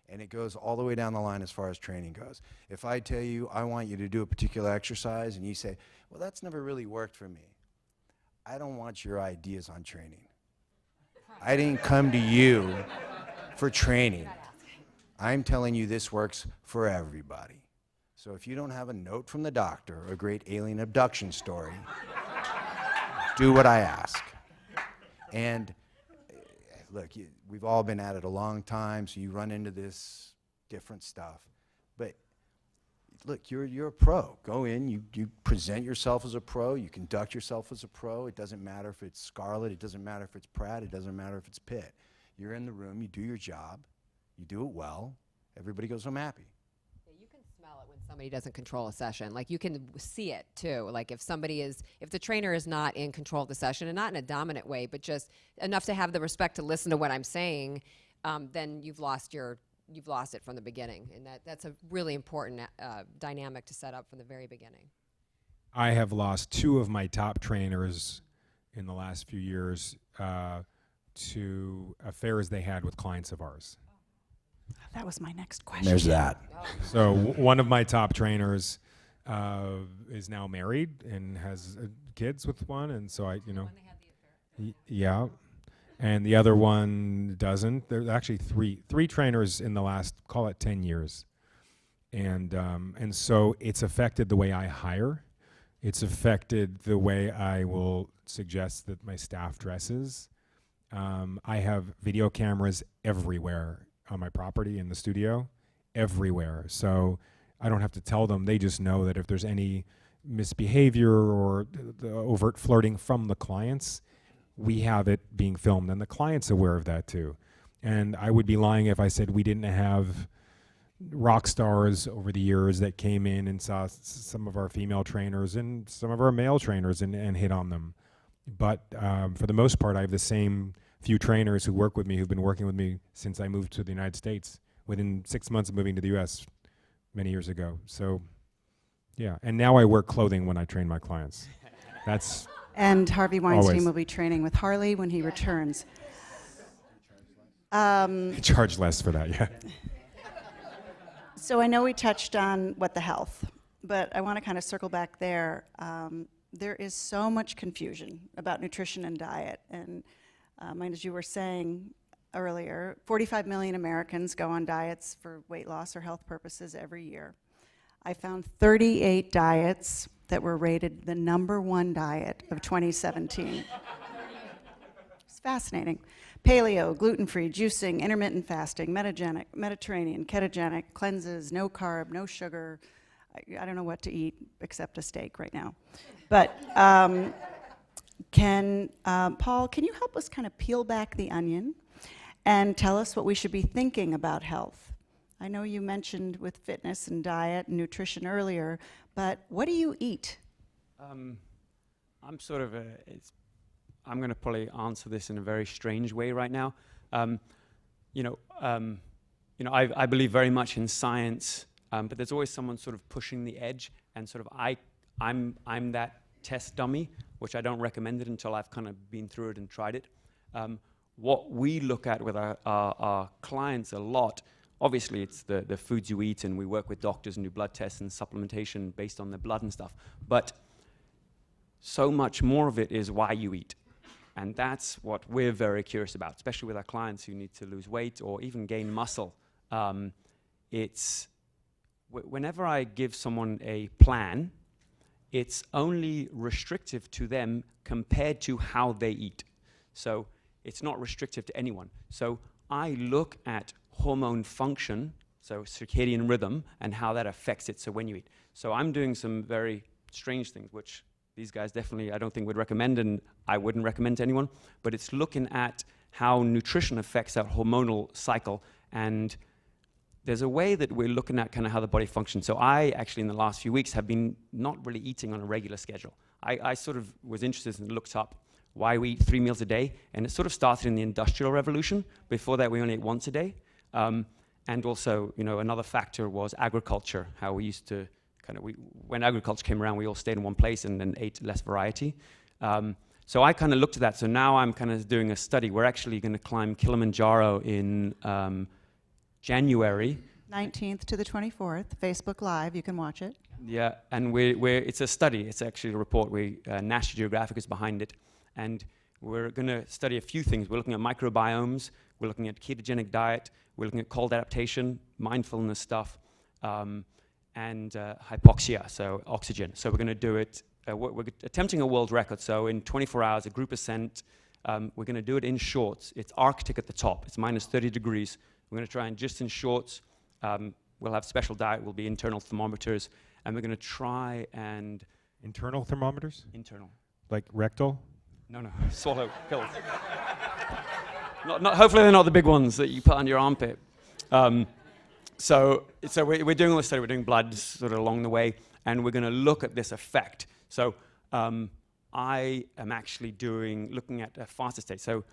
And it goes all the way down the line as far as training goes. If I tell you, I want you to do a particular exercise, and you say, well, that's never really worked for me. I don't want your ideas on training. I didn't come to you for training. I'm telling you this works for everybody. So if you don't have a note from the doctor, a great alien abduction story, do what I ask. And look, we've all been at it a long time, so you run into this different stuff. But look, you're a pro. Go in, you present yourself as a pro, you conduct yourself as a pro. It doesn't matter if it's Scarlett, it doesn't matter if it's Pratt, it doesn't matter if it's Pitt. You're in the room, you do your job, you do it well, everybody goes home happy. Yeah, you can smell it when somebody doesn't control a session. Like, you can see it too. Like, if the trainer is not in control of the session, and not in a dominant way, but just enough to have the respect to listen to what I'm saying, then you've lost it from the beginning. And that's a really important dynamic to set up from the very beginning. I have lost 2 of my top trainers in the last few years to affairs they had with clients of ours. That was my next question. And there's that. So one of my top trainers is now married and has kids with one, and so yeah. And the other one doesn't. There's actually three trainers in the last, call it 10 years. And so it's affected the way I hire. It's affected the way I will suggest that my staff dresses. I have video cameras everywhere on my property in the studio, everywhere. So I don't have to tell them. They just know that if there's any misbehavior or the overt flirting from the clients, we have it being filmed, and the client's aware of that too. And I would be lying if I said we didn't have rock stars over the years that came in and saw some of our female trainers and some of our male trainers and hit on them. But for the most part, I have the same few trainers who work with me, who've been working with me since I moved to the United States, within 6 months of moving to the US many years ago. So yeah, and now I wear clothing when I train my clients. That's And Harvey Weinstein Always. will be training with Harley when he returns. charge less for that, yeah. So I know we touched on what the health, but I want to kind of circle back there. There is so much confusion about nutrition and diet. And as you were saying earlier, 45 million Americans go on diets for weight loss or health purposes every year. I found 38 diets that were rated the #1 diet of 2017. It's fascinating. Paleo, gluten-free, juicing, intermittent fasting, Mediterranean, ketogenic, cleanses, no carb, no sugar. I don't know what to eat except a steak right now. But Paul, can you help us kind of peel back the onion and tell us what we should be thinking about health? I know you mentioned with fitness and diet and nutrition earlier, but what do you eat? I'm going to probably answer this in a very strange way right now. I believe very much in science, but there's always someone sort of pushing the edge, and sort of I'm that test dummy, which I don't recommend it until I've kind of been through it and tried it. What we look at with our clients a lot, obviously it's the foods you eat, and we work with doctors and do blood tests and supplementation based on their blood and stuff, but so much more of it is why you eat. And that's what we're very curious about, especially with our clients who need to lose weight or even gain muscle. Whenever I give someone a plan, it's only restrictive to them compared to how they eat. So it's not restrictive to anyone. So I look at hormone function, so circadian rhythm, and how that affects it, so when you eat. So I'm doing some very strange things, which these guys definitely, I don't think would recommend, and I wouldn't recommend to anyone, but it's looking at how nutrition affects our hormonal cycle, and there's a way that we're looking at kind of how the body functions. So I actually, in the last few weeks, have been not really eating on a regular schedule. I sort of was interested and looked up why we eat 3 meals a day, and it sort of started in the Industrial Revolution. Before that, we only ate once a day. And also, you know, another factor was agriculture, how we used to kind of, when agriculture came around, we all stayed in one place and then ate less variety. So I kind of looked at that. So now I'm kind of doing a study. We're actually going to climb Kilimanjaro in January. 19th to the 24th, Facebook Live, you can watch it. Yeah, and it's a study. It's actually a report. National Geographic is behind it. And we're going to study a few things. We're looking at microbiomes. We're looking at ketogenic diet. We're looking at cold adaptation, mindfulness stuff, and hypoxia, so oxygen. So we're going to do it. We're attempting a world record. So in 24 hours, a group ascent. We're going to do it in shorts. It's Arctic at the top. It's minus 30 degrees. We're going to try and just in shorts. We'll have special diet. Will be internal thermometers. And we're going to try and... Internal thermometers? Internal. Like rectal? No, swallow pills. Hopefully they're not the big ones that you put under your armpit. So we're doing all this study. We're doing blood sort of along the way, and we're going to look at this effect. So I am actually looking at a fasted state. So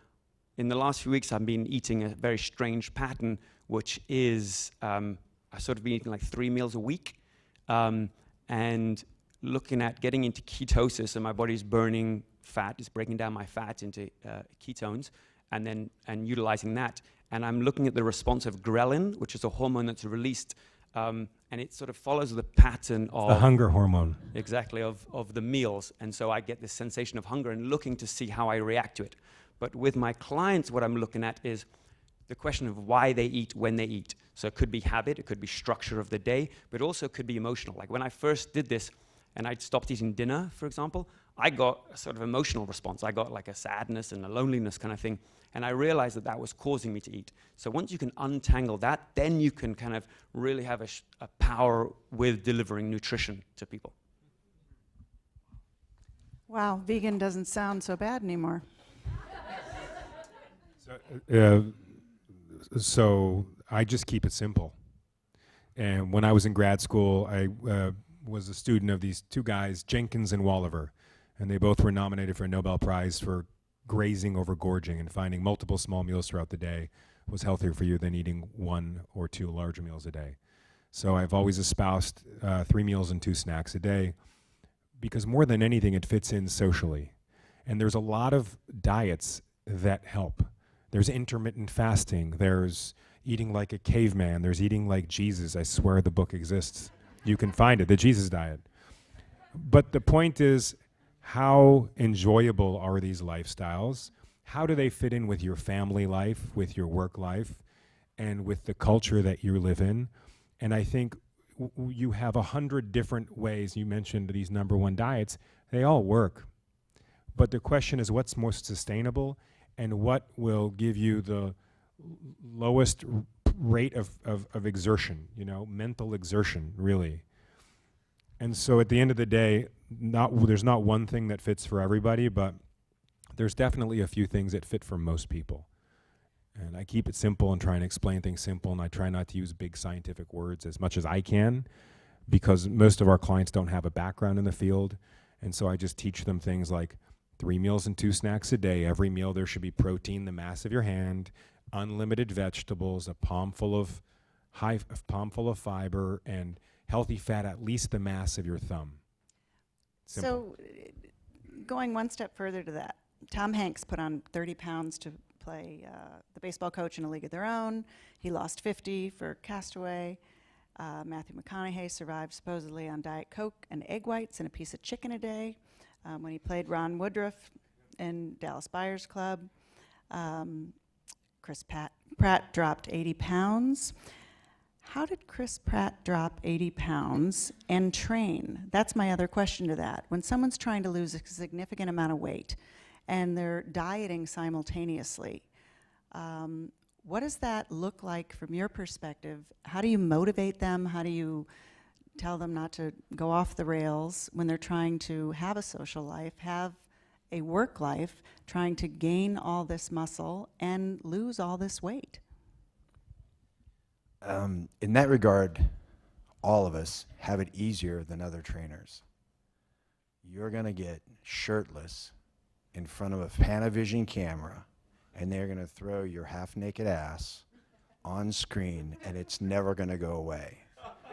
in the last few weeks, I've been eating a very strange pattern, which is I've sort of been eating like 3 meals a week, and looking at getting into ketosis, and my body's burning fat, it's breaking down my fat into ketones, and utilizing that. And I'm looking at the response of ghrelin, which is a hormone that's released, and it sort of follows the pattern of... The hunger hormone. Exactly, of the meals. And so I get this sensation of hunger and looking to see how I react to it. But with my clients, what I'm looking at is the question of why they eat when they eat. So it could be habit, it could be structure of the day, but also could be emotional. Like when I first did this, and I stopped eating dinner, for example, I got a sort of emotional response. I got like a sadness and a loneliness kind of thing. And I realized that was causing me to eat. So once you can untangle that, then you can kind of really have a power with delivering nutrition to people. Wow, vegan doesn't sound so bad anymore. So I just keep it simple. And when I was in grad school, I was a student of these two guys, Jenkins and Walliver, and they both were nominated for a Nobel Prize for grazing over gorging, and finding multiple small meals throughout the day was healthier for you than eating 1 or 2 larger meals a day. So I've always espoused 3 meals and 2 snacks a day, because more than anything, it fits in socially. And there's a lot of diets that help. There's intermittent fasting. There's eating like a caveman. There's eating like Jesus. I swear the book exists. You can find it, the Jesus diet. But the point is, how enjoyable are these lifestyles? How do they fit in with your family life, with your work life, and with the culture that you live in? And I think you have 100 different ways. You mentioned these #1 diets. They all work. But the question is, what's most sustainable, and what will give you the lowest rate of exertion, mental exertion, really. And so at the end of the day, there's not one thing that fits for everybody, but there's definitely a few things that fit for most people. And I keep it simple and try and explain things simple, and I try not to use big scientific words as much as I can, because most of our clients don't have a background in the field. And so I just teach them things like 3 meals and 2 snacks a day. Every meal there should be protein the mass of your hand, unlimited vegetables, a palm full of fiber, and healthy fat at least the mass of your thumb. Simple. So going one step further to that, Tom Hanks put on 30 pounds to play the baseball coach in A League of Their Own. He lost 50 for Castaway. Matthew McConaughey survived supposedly on Diet Coke and egg whites and a piece of chicken a day when he played Ron Woodruff in Dallas Buyers Club. Chris Pratt dropped 80 pounds. How did Chris Pratt drop 80 pounds and train? That's my other question to that. When someone's trying to lose a significant amount of weight and they're dieting simultaneously. What does that look like from your perspective? How do you motivate them? How do you tell them not to go off the rails when they're trying to have a social life, have a work life, trying to gain all this muscle and lose all this weight? In that regard, all of us have it easier than other trainers. You're going to get shirtless in front of a Panavision camera, and they're going to throw your half-naked ass on screen, and it's never going to go away.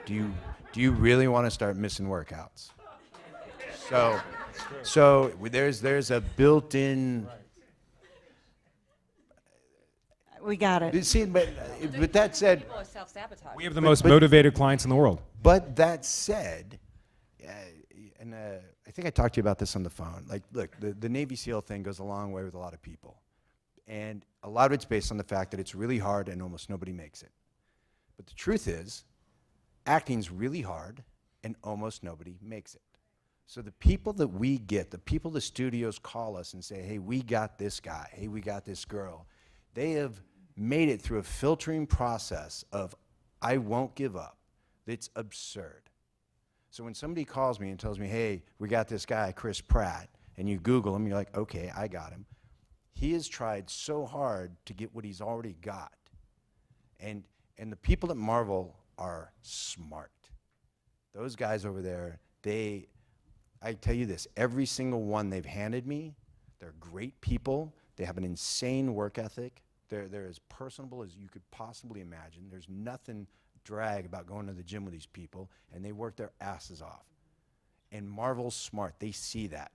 Do you really want to start missing workouts? So there's a built-in. We got it. See, but that said, People are self-sabotage. We have the most motivated clients in the world. but that said, and I think I talked to you about this on the phone. Like, look, the Navy SEAL thing goes a long way with a lot of people. And a lot of it's based on the fact that it's really hard and almost nobody makes it. But the truth is, acting's really hard and almost nobody makes it. So the people that we get, the people the studios call us and say, hey, we got this guy, hey, we got this girl, they have made it through a filtering process of, I won't give up. It's absurd. So when somebody calls me and tells me, hey, we got this guy, Chris Pratt, and you Google him, you're like, okay, I got him. He has tried so hard to get what he's already got. And the people at Marvel are smart. Those guys over there, I tell you this, every single one they've handed me, they're great people. They have an insane work ethic. They're as personable as you could possibly imagine. There's nothing drag about going to the gym with these people, and they work their asses off. And Marvel's smart. They see that.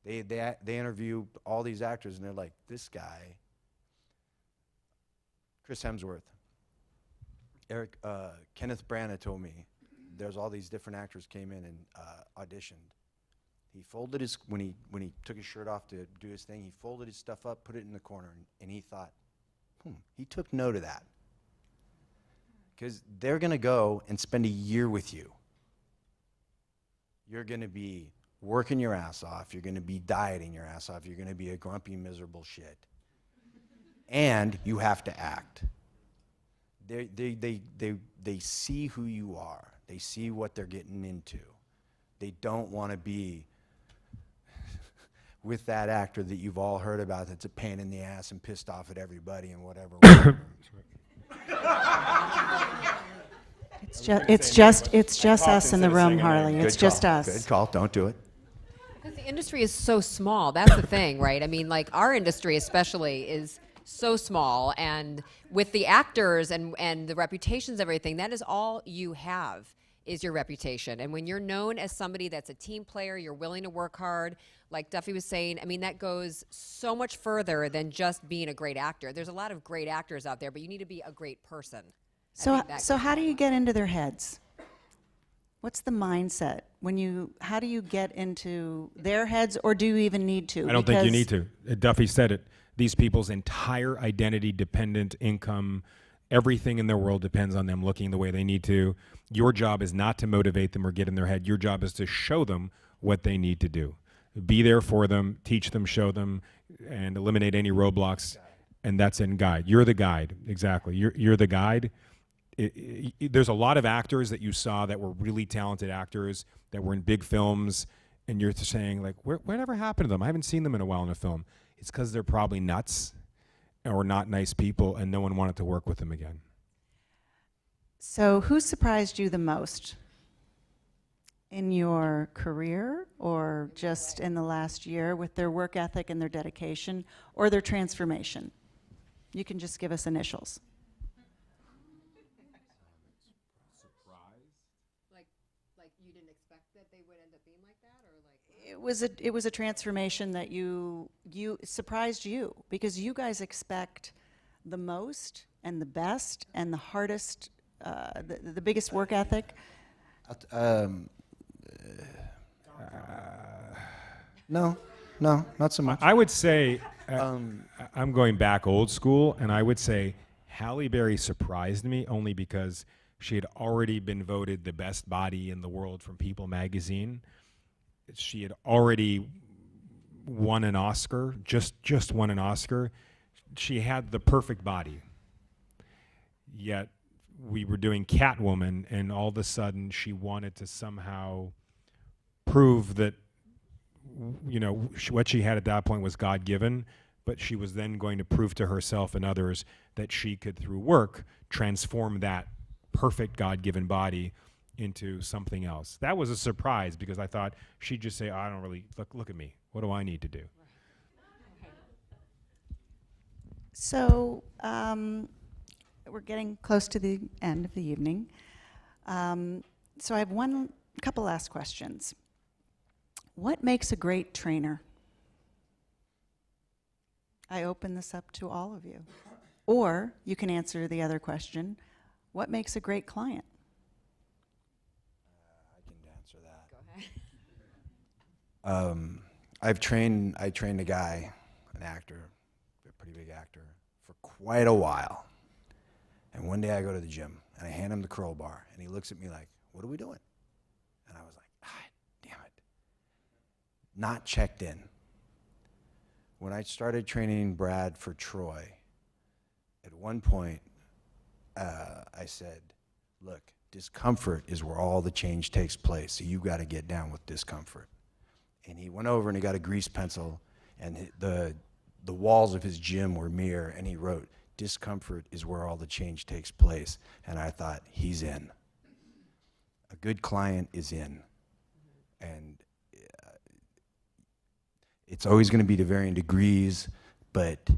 They interview all these actors, and they're like, this guy, Chris Hemsworth, Kenneth Branagh told me, there's all these different actors came in and auditioned. He folded his, when he took his shirt off to do his thing, he folded his stuff up, put it in the corner, and he thought, he took note of that. Because they're going to go and spend a year with you. You're going to be working your ass off. You're going to be dieting your ass off. You're going to be a grumpy, miserable shit. And you have to act. They see who you are. They see what they're getting into. They don't want to be with that actor that you've all heard about that's a pain in the ass and pissed off at everybody and whatever. It's just us in the room, Harley. It's just us. Good call. Don't do it. Because the industry is so small. That's the thing, right? I mean, like, our industry especially is so small, and with the actors and the reputations, everything, that is all you have, is your reputation. And when you're known as somebody that's a team player, you're willing to work hard, like Duffy was saying, I mean, that goes so much further than just being a great actor. There's a lot of great actors out there, but you need to be a great person. So how do you get into their heads? What's the mindset how do you get into their heads, or do you even need to? I don't think you need to. Duffy said it. These people's entire identity, dependent income, everything in their world depends on them looking the way they need to. Your job is not to motivate them or get in their head. Your job is to show them what they need to do. Be there for them, teach them, show them, and eliminate any roadblocks. And that's in guide. You're the guide. Exactly. You're the guide. There's a lot of actors that you saw that were really talented actors that were in big films, and you're saying, like, whatever happened to them? I haven't seen them in a while in a film. It's because they're probably nuts or not nice people, and no one wanted to work with them again. So who surprised you the most in your career, or just in the last year, with their work ethic and their dedication, or their transformation? You can just give us initials. Like you didn't expect that they would end up being like that, or like? It was a transformation that you surprised you, because you guys expect the most and the best and the hardest, the biggest work ethic. No, not so much. I would say, I'm going back old school, and I would say Halle Berry surprised me only because she had already been voted the best body in the world from People magazine. She had already won an Oscar, just won an Oscar. She had the perfect body. Yet we were doing Catwoman, and all of a sudden she wanted to somehow prove that, you know, what she had at that point was God-given, but she was then going to prove to herself and others that she could, through work, transform that perfect God-given body into something else. That was a surprise, because I thought she'd just say, oh, I don't really, look at me. What do I need to do? So we're getting close to the end of the evening. So I have couple last questions. What makes a great trainer? I open this up to all of you. Or you can answer the other question. What makes a great client? I can answer that. Go ahead. I trained a guy, an actor, a pretty big actor, for quite a while. And one day I go to the gym and I hand him the curl bar and he looks at me like, what are we doing? And I was like, damn it. Not checked in. When I started training Brad for Troy, at one point I said, look, discomfort is where all the change takes place, so you got to get down with discomfort. And he went over and he got a grease pencil, and the walls of his gym were mirror, and he wrote, discomfort is where all the change takes place. And I thought, he's in. A good client is in. And it's always going to be to varying degrees, but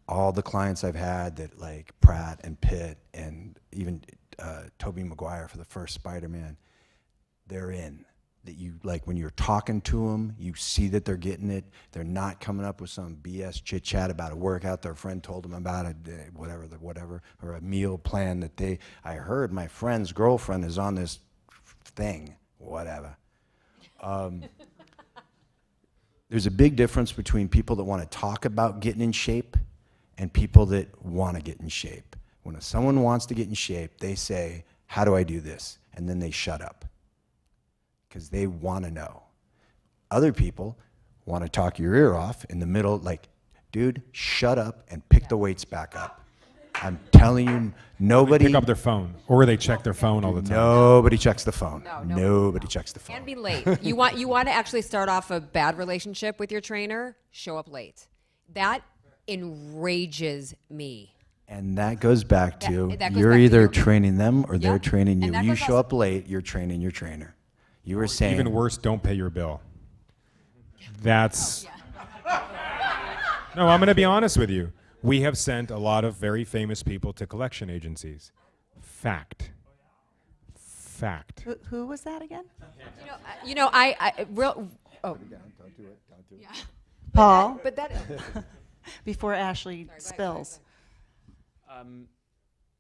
all the clients I've had that, like Pratt and Pitt and even Tobey Maguire for the first Spider-Man, they're in. That you, like, when you're talking to them, you see that they're getting it. They're not coming up with some BS chit chat about a workout their friend told them about, whatever, or a meal plan that I heard my friend's girlfriend is on this thing, whatever. There's a big difference between people that want to talk about getting in shape and people that want to get in shape. When someone wants to get in shape, they say, how do I do this? And then they shut up, because they want to know. Other people want to talk your ear off in the middle, like, dude, shut up and pick the weights back up. I'm telling you, nobody... Pick up their phone, or they check their phone all the time. Nobody checks the phone. No, nobody checks the phone. And be late. You want to actually start off a bad relationship with your trainer? Show up late. That enrages me. And that goes back to, that goes you're back to either your- training them or they're Yep. training you. And that You goes show also- up late, you're training your trainer. You were saying... Even worse, don't pay your bill. That's... No, I'm going to be honest with you. We have sent a lot of very famous people to collection agencies. Fact. Fact. Who was that again? I real. Oh, Don't do it. Don't do it. yeah. Paul, But that. before Ashley spills.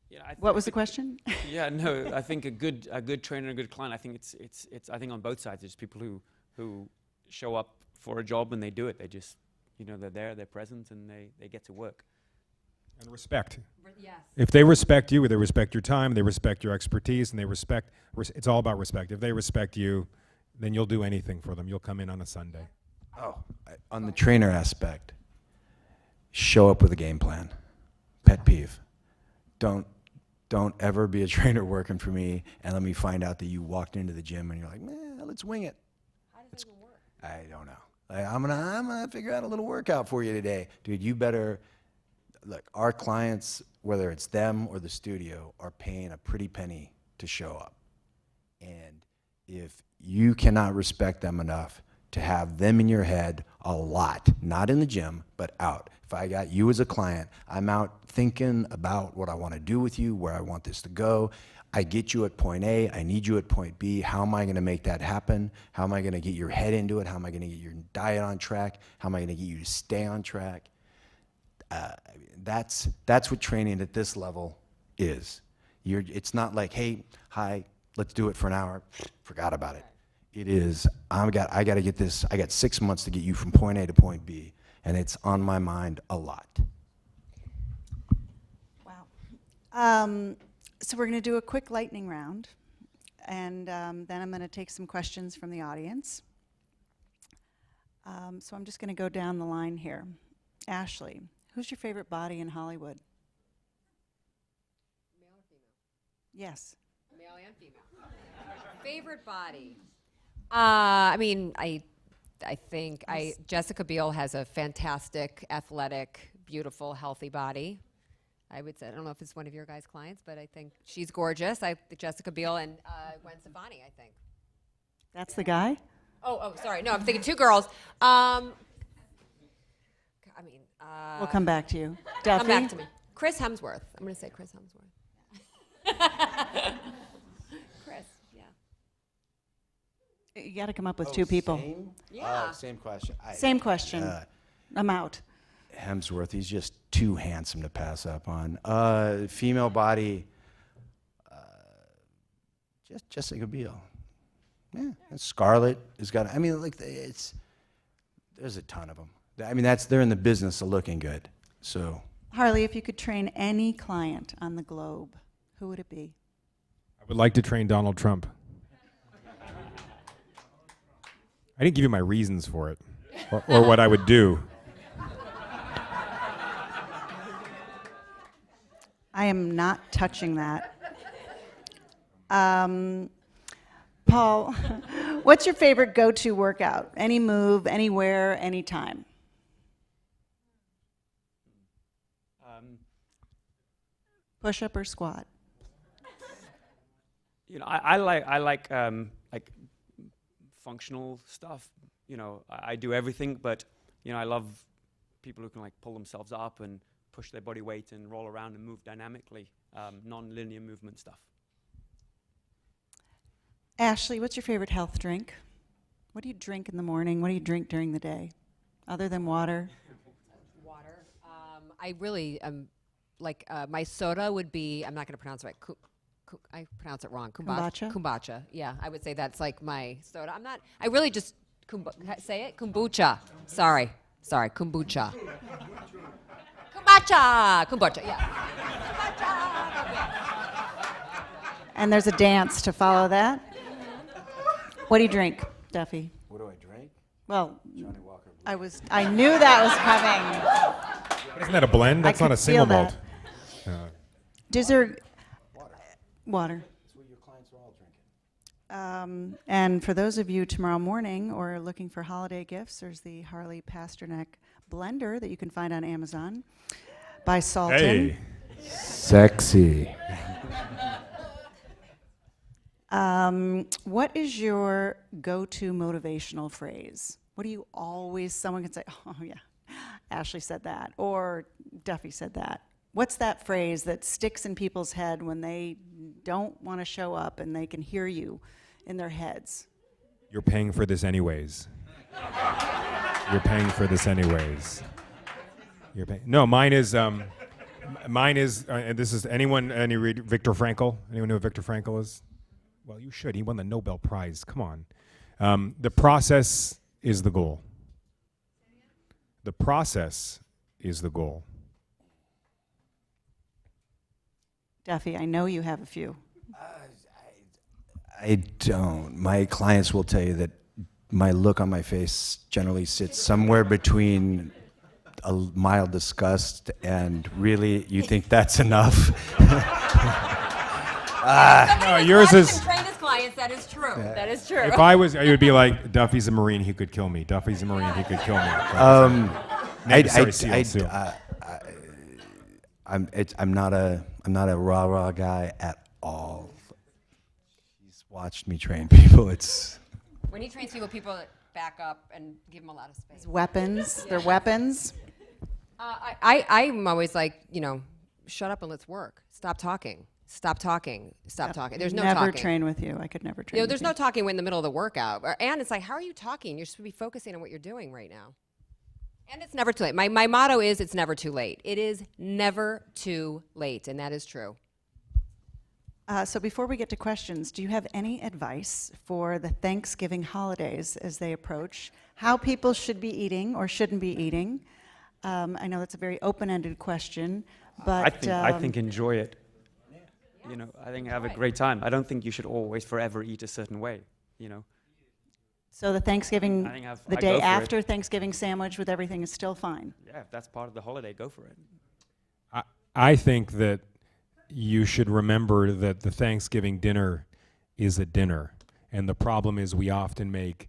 Yeah, What was the question? Yeah, no, I think a good trainer and a good client, I think it's I think on both sides, there's people who show up for a job and they do it. They just, they're there, they're present, and they get to work. And respect. Yes. If they respect you, they respect your time, they respect your expertise, and they respect, it's all about respect. If they respect you, then you'll do anything for them. You'll come in on a Sunday. On the trainer aspect, show up with a game plan. Pet peeve. Don't ever be a trainer working for me and let me find out that you walked into the gym and you're like, let's wing it. How does that even work? I don't know. I'm gonna figure out a little workout for you today. Dude, you better, look, our clients, whether it's them or the studio, are paying a pretty penny to show up. And if you cannot respect them enough to have them in your head a lot, not in the gym, but out. If I got you as a client, I'm out thinking about what I want to do with you, where I want this to go. I get you at point A, I need you at point B. How am I going to make that happen? How am I going to get your head into it? How am I going to get your diet on track? How am I going to get you to stay on track? That's what training at this level is. It's not like, hey, hi, let's do it for an hour. Forgot about it. It is, I got to get this. I got 6 months to get you from point A to point B, and it's on my mind a lot. Wow. So we're going to do a quick lightning round, and then I'm going to take some questions from the audience. So I'm just going to go down the line here. Ashley, who's your favorite body in Hollywood? Male or female? Yes. Male and female. Favorite body? I mean, I think Jessica Biel has a fantastic, athletic, beautiful, healthy body. I would say, I don't know if it's one of your guys' clients, but I think she's gorgeous. Jessica Biel and Gwen Stefani, I think. That's the guy? Oh, sorry. No, I'm thinking two girls. I mean, We'll come back to you. Duffy? come back to me. Chris Hemsworth. I'm going to say Chris Hemsworth. Chris, yeah. You got to come up with two people. Same? Yeah. Same question. Same question. I'm out. Hemsworth, he's just too handsome to pass up on. Female body, just Jessica Biel. Yeah, and Scarlett has got. I mean, like there's a ton of them. I mean, they're in the business of looking good. So Harley, if you could train any client on the globe, who would it be? I would like to train Donald Trump. I didn't give you my reasons for it, or what I would do. I am not touching that. Paul, what's your favorite go-to workout? Any move, anywhere, anytime? Push-up or squat? You know, I like functional stuff. You know, I do everything, but you know, I love people who can like pull themselves up and push their body weight and roll around and move dynamically, non-linear movement stuff. Ashley, what's your favorite health drink? What do you drink in the morning? What do you drink during the day, other than water? Water. I really like my soda would be. I'm not going to pronounce it right. I pronounce it wrong. Kombucha? Kombucha. Yeah, I would say that's like my soda. I'm not. I really just say it. Kombucha. Sorry. Kombucha. Kombucha. Yeah. And there's a dance to follow that. What do you drink, Duffy? what do I drink? Well, Johnny Walker. I knew that was coming. But isn't that a blend? That's I not a could feel single malt. Is there water? That's what your clients are all drinking. And for those of you tomorrow morning or looking for holiday gifts, there's the HARLEY PASTERNAK blender that you can find on Amazon by Salton. Hey, Sexy. What is your go-to motivational phrase? What do you always, someone can say, oh yeah, Ashley said that, or Duffy said that. What's that phrase that sticks in people's head when they don't want to show up and they can hear you in their heads? you're paying for this anyways. You're paying for this anyways. No, mine is. And this is any read Viktor Frankl? Anyone know who Viktor Frankl is? Well, you should. He won the Nobel Prize. Come on. The process is the goal. The process is the goal. Duffy, I know you have a few. I don't. My clients will tell you that my look on my face generally sits somewhere between a mild disgust and really, you think that's enough? No, yours is. Train his clients. That is true. That is true. If I was, it would be like Duffy's a Marine. He could kill me. Duffy's a Marine. He could kill me. I'm not a rah-rah guy at all. He's watched me train people. It's When he trains people back up and give them a lot of space. Weapons, they're weapons. I'm always like, shut up and let's work. Stop talking. Stop talking. Stop talking. There's no never talking. train with you. I could never train with There's you. no talking in the middle of the workout. And it's like, how are you talking? You're supposed to be focusing on what you're doing right now. And it's never too late. My motto is it's never too late. It is never too late, and that is true. So before we get to questions, do you have any advice for the Thanksgiving holidays as they approach? How people should be eating or shouldn't be eating? I know that's a very open-ended question, but I think enjoy it. I think have a great time. I don't think you should always forever eat a certain way. So the Thanksgiving, I think the I'd go day for it. after Thanksgiving sandwich with everything is still fine. Yeah, if that's part of the holiday, go for it. I think that you should remember that the Thanksgiving dinner is a dinner. And the problem is we often make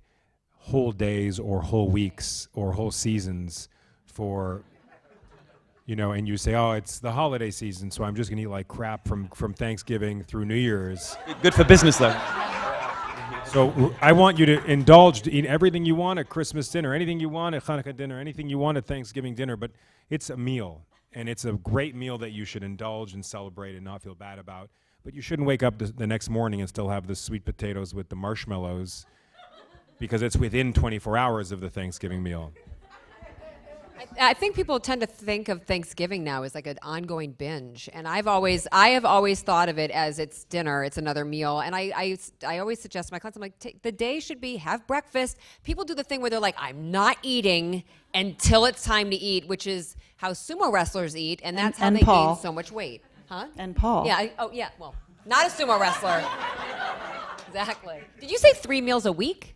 whole days or whole weeks or whole seasons for, you know, and you say, oh, it's the holiday season, so I'm just going to eat like crap from Thanksgiving through New Year's. Good for business, though. So I want you to indulge, to eat everything you want at Christmas dinner, anything you want at Hanukkah dinner, anything you want at Thanksgiving dinner, but it's a meal. And it's a great meal that you should indulge and celebrate and not feel bad about. But you shouldn't wake up the next morning and still have the sweet potatoes with the marshmallows because it's within 24 hours of the Thanksgiving meal. I think people tend to think of Thanksgiving now as like an ongoing binge, and I have always thought of it as it's dinner, it's another meal, and I always suggest to my clients, I'm like, the day should be have breakfast. People do the thing where they're like, I'm not eating until it's time to eat, which is how sumo wrestlers eat, and that's how and they Paul. gain so much weight, huh? And Paul. Yeah. Well, not a sumo wrestler. Exactly. Did you say 3 meals a week?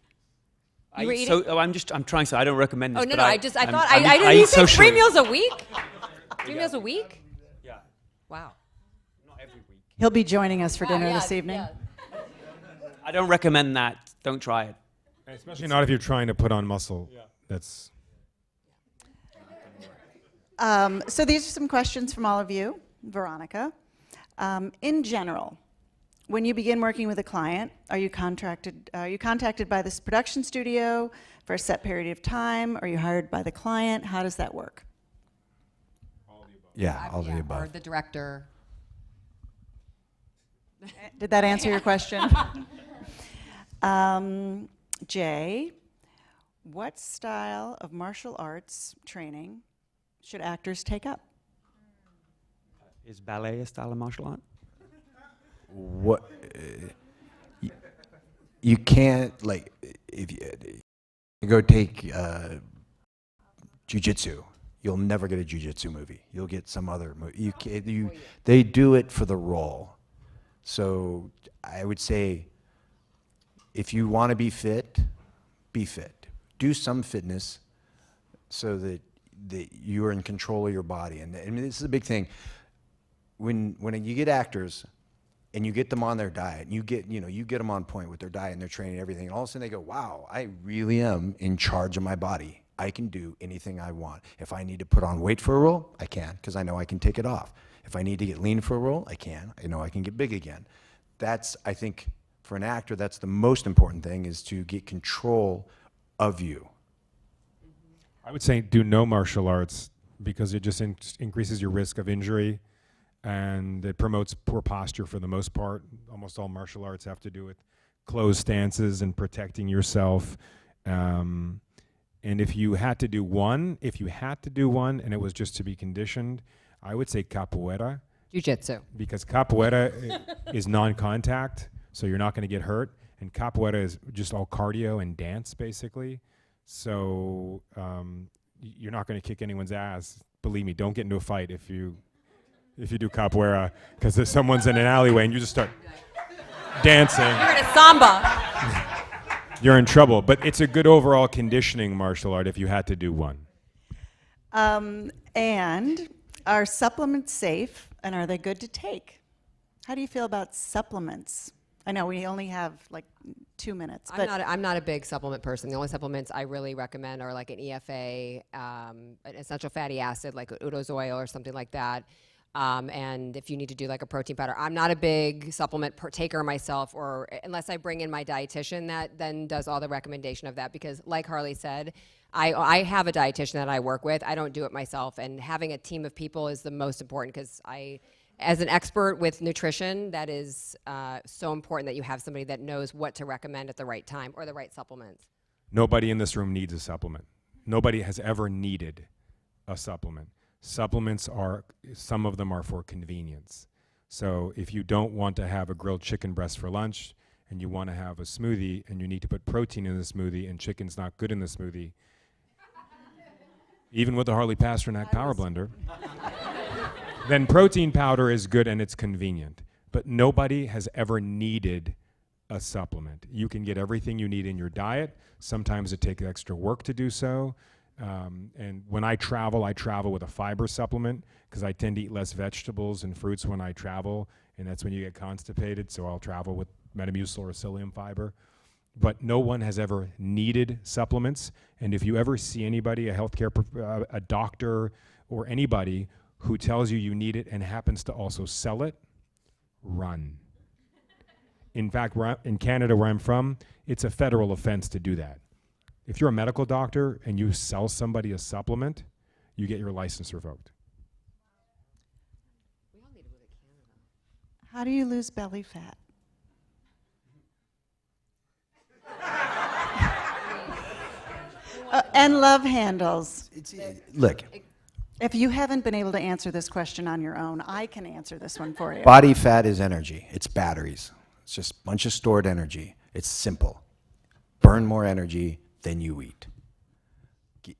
You were eating? I'm trying, so I don't recommend this. Oh, no, but no, I I'm- thought, I'm- I I didn't eat you say 3 socially. meals a week? 3 meals a week? Yeah, Wow. not every week. He'll be joining us for dinner Yeah, this evening. yeah. I don't recommend that. Don't try it. Especially not if you're trying to put on muscle. That's So these are some questions from all of you. Veronica. In general, when you begin working with a client, are you contacted by this production studio for a set period of time? Are you hired by the client? How does that work? Yeah, all the Or above. the director. Did that answer your question? Jay, what style of martial arts training should actors take up? Is ballet a style of martial art? What you can't, like, if you go take jiu-jitsu, you'll never get a jiu-jitsu movie. You'll get some other movie. They do it for the role. So I would say, if you want to be fit, be fit. Do some fitness so that you are in control of your body. And I mean, this is a big thing. When you get actors and you get them on their diet, and you get them on point with their diet and their training and everything, and all of a sudden they go, wow, I really am in charge of my body. I can do anything I want. If I need to put on weight for a role, I can, because I know I can take it off. If I need to get lean for a role, I can. I know I can get big again. That's, I think, for an actor, that's the most important thing, is to get control of you. I would say do no martial arts because it just increases your risk of injury and it promotes poor posture for the most part. Almost all martial arts have to do with closed stances and protecting yourself. And if you had to do one, and it was just to be conditioned, I would say capoeira. Jiu-jitsu. Because capoeira is non-contact, so you're not going to get hurt. And capoeira is just all cardio and dance, basically. So you're not going to kick anyone's ass. Believe me, don't get into a fight if you do capoeira, because if someone's in an alleyway and you just start dancing, You're in a samba. you're in trouble. But it's a good overall conditioning martial art if you had to do one. And are supplements safe, and are they good to take? How do you feel about supplements? I know we only have like 2 minutes, but I'm not a big supplement person. The only supplements I really recommend are like an EFA, an essential fatty acid like Udo's oil or something like that. And if you need to do like a protein powder, I'm not a big supplement taker myself, or unless I bring in my dietitian that then does all the recommendation of that, because like Harley said, I have a dietitian that I work with. I don't do it myself, and having a team of people is the most important, because as an expert with nutrition, that is so important that you have somebody that knows what to recommend at the right time, or the right supplements. Nobody in this room needs a supplement. Nobody has ever needed a supplement. Supplements some of them are for convenience. So if you don't want to have a grilled chicken breast for lunch and you want to have a smoothie and you need to put protein in the smoothie and chicken's not good in the smoothie, even with the HARLEY PASTERNAK Power Blender, then protein powder is good and it's convenient. But nobody has ever needed a supplement. You can get everything you need in your diet. Sometimes it takes extra work to do so. And when I travel with a fiber supplement because I tend to eat less vegetables and fruits when I travel, and that's when you get constipated, so I'll travel with Metamucil or psyllium fiber. But no one has ever needed supplements, and if you ever see anybody, a doctor or anybody who tells you you need it and happens to also sell it, run. In fact, in Canada, where I'm from, it's a federal offense to do that. If you're a medical doctor and you sell somebody a supplement, you get your license revoked. We all need to move to Canada. How do you lose belly fat? And love handles. Look, If you haven't been able to answer this question on your own, I can answer this one for you. body fat is energy. It's batteries. It's just a bunch of stored energy. It's simple. Burn more energy than you eat.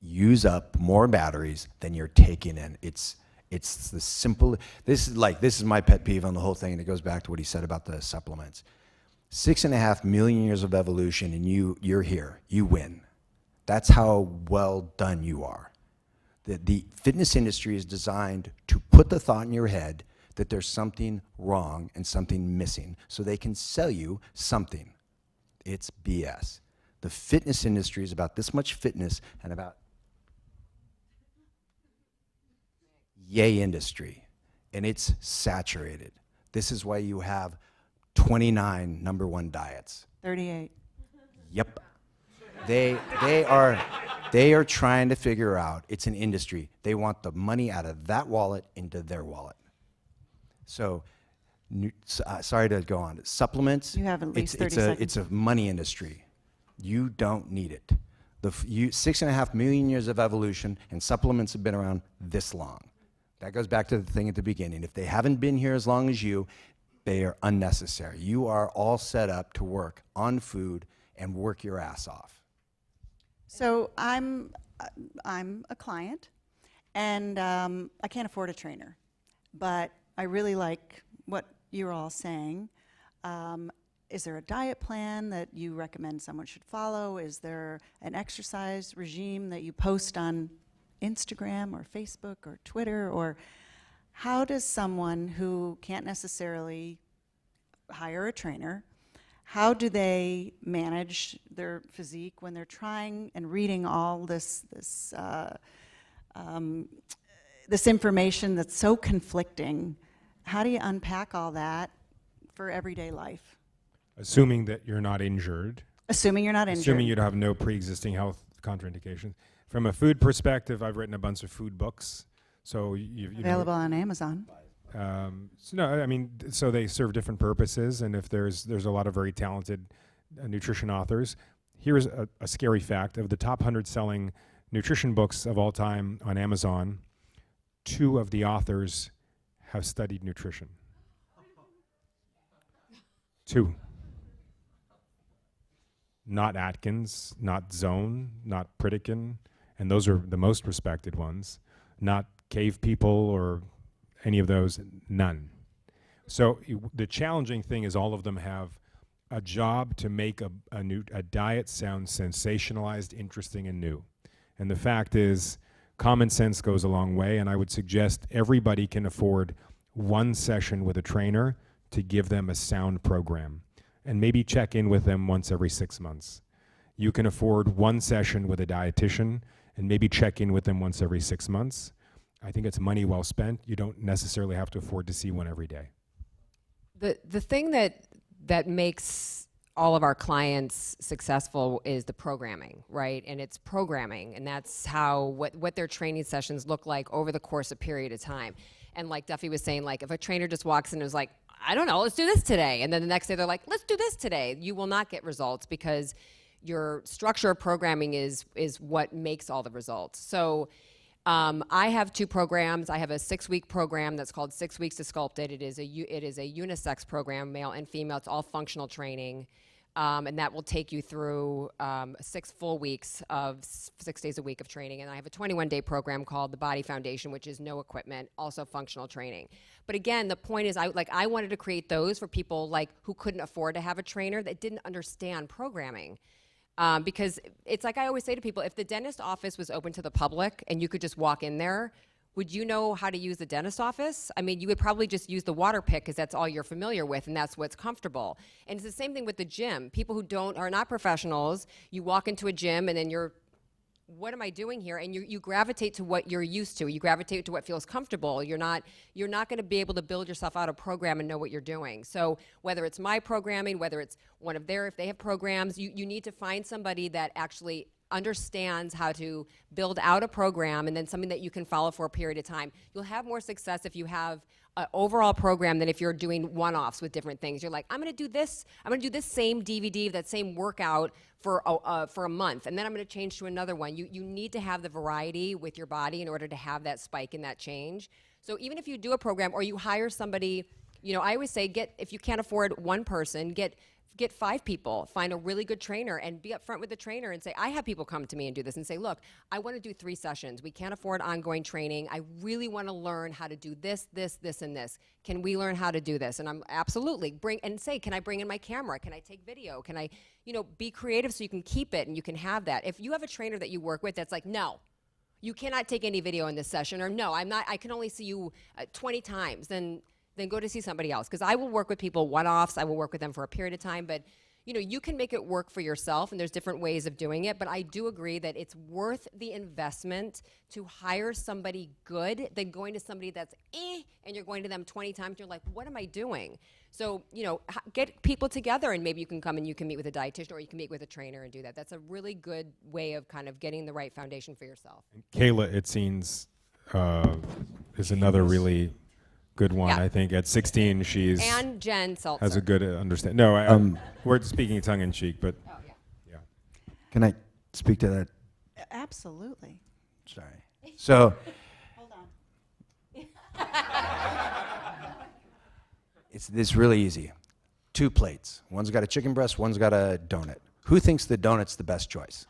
Use up more batteries than you're taking in. It's the simple. This is my pet peeve on the whole thing, and it goes back to what he said about the supplements. 6.5 million years of evolution, and you're here. You win. That's how well done you are. The fitness industry is designed to put the thought in your head that there's something wrong and something missing, so they can sell you something. It's BS. The fitness industry is about this much fitness and about yay industry, and it's saturated. This is why you have 29 #1 diets. 38. Yep. They are trying to figure out, it's an industry. They want the money out of that wallet into their wallet. So, sorry to go on. Supplements. You have at least 30 seconds. It's a money industry. You don't need it. 6.5 million years of evolution, and supplements have been around this long. That goes back to the thing at the beginning. If they haven't been here as long as you, they are unnecessary. You are all set up to work on food and work your ass off. So I'm a client, and I can't afford a trainer, but I really like what you're all saying. Is there a diet plan that you recommend someone should follow? Is there an exercise regime that you post on Instagram or Facebook or Twitter? Or how does someone who can't necessarily hire a trainer, how do they manage their physique when they're trying and reading all this information that's so conflicting? How do you unpack all that for everyday life? Assuming that you're not injured. Assuming you're not injured. Assuming you'd have no pre-existing health contraindications. From a food perspective, I've written a bunch of food books. So you Available on Amazon. So they serve different purposes, and if there's a lot of very talented nutrition authors. Here's a scary fact: of the top 100 selling nutrition books of all time on Amazon, 2 of the authors have studied nutrition. 2. Not Atkins, not Zone, not Pritikin, and those are the most respected ones. Not Cave People or any of those, none. So the challenging thing is all of them have a job to make a diet sound sensationalized, interesting, and new. And the fact is, common sense goes a long way, and I would suggest everybody can afford 1 session with a trainer to give them a sound program, and maybe check in with them once every 6 months. You can afford 1 session with a dietitian, and maybe check in with them once every 6 months. I think it's money well spent. You don't necessarily have to afford to see one every day. The thing that makes all of our clients successful is the programming, right? And it's programming, and that's how what their training sessions look like over the course of a period of time. And like Duffy was saying, like if a trainer just walks in and is like, I don't know, let's do this today, and then the next day they're like, let's do this today, you will not get results, because your structure of programming is what makes all the results. So I have 2 programs. I have a 6-week program that's called 6 Weeks to Sculpt It. It is a unisex program, male and female. It's all functional training. And that will take you through 6 full weeks of 6 days a week of training. And I have a 21-day program called the Body Foundation, which is no equipment, also functional training. But again, the point is, I wanted to create those for people like who couldn't afford to have a trainer that didn't understand programming. Because it's like I always say to people, if the dentist office was open to the public and you could just walk in there, would you know how to use the dentist office? I mean, you would probably just use the water pick because that's all you're familiar with and that's what's comfortable. And it's the same thing with the gym. People who are not professionals, you walk into a gym and then you're, what am I doing here? And you gravitate to what you're used to. You gravitate to what feels comfortable. You're not going to be able to build yourself out a program and know what you're doing. So whether it's my programming, whether it's one of if they have programs, you need to find somebody that actually understands how to build out a program and then something that you can follow for a period of time. You'll have more success if you have an overall program than if you're doing one-offs with different things. You're like, I'm going to do this same DVD, that same workout for a month, and then I'm going to change to another one. You need to have the variety with your body in order to have that spike and that change. So even if you do a program or you hire somebody, I always say, if you can't afford one person, get 5 people, find a really good trainer and be upfront with the trainer and say, I have people come to me and do this and say, look, I want to do 3 sessions. We can't afford ongoing training. I really want to learn how to do this, this, this, and this. Can we learn how to do this? And I'm absolutely can I bring in my camera? Can I take video? Can I, be creative so you can keep it and you can have that. If you have a trainer that you work with that's like, no, you cannot take any video in this session, or no, I can only see you 20 times, then go to see somebody else. Because I will work with people one-offs. I will work with them for a period of time. But, you can make it work for yourself, and there's different ways of doing it. But I do agree that it's worth the investment to hire somebody good than going to somebody that's and you're going to them 20 times. And you're like, what am I doing? So, get people together, and maybe you can come and you can meet with a dietitian or you can meet with a trainer and do that. That's a really good way of kind of getting the right foundation for yourself. Kayla, it seems, is another really good one. Yeah. I think at 16 she's And Jen Seltzer. has a good understanding. No, we're speaking tongue in cheek, but Oh, yeah. yeah. Can I speak to that? Absolutely. Sorry. So Hold on. it's really easy. 2 plates. One's got a chicken breast, one's got a donut. Who thinks the donut's the best choice?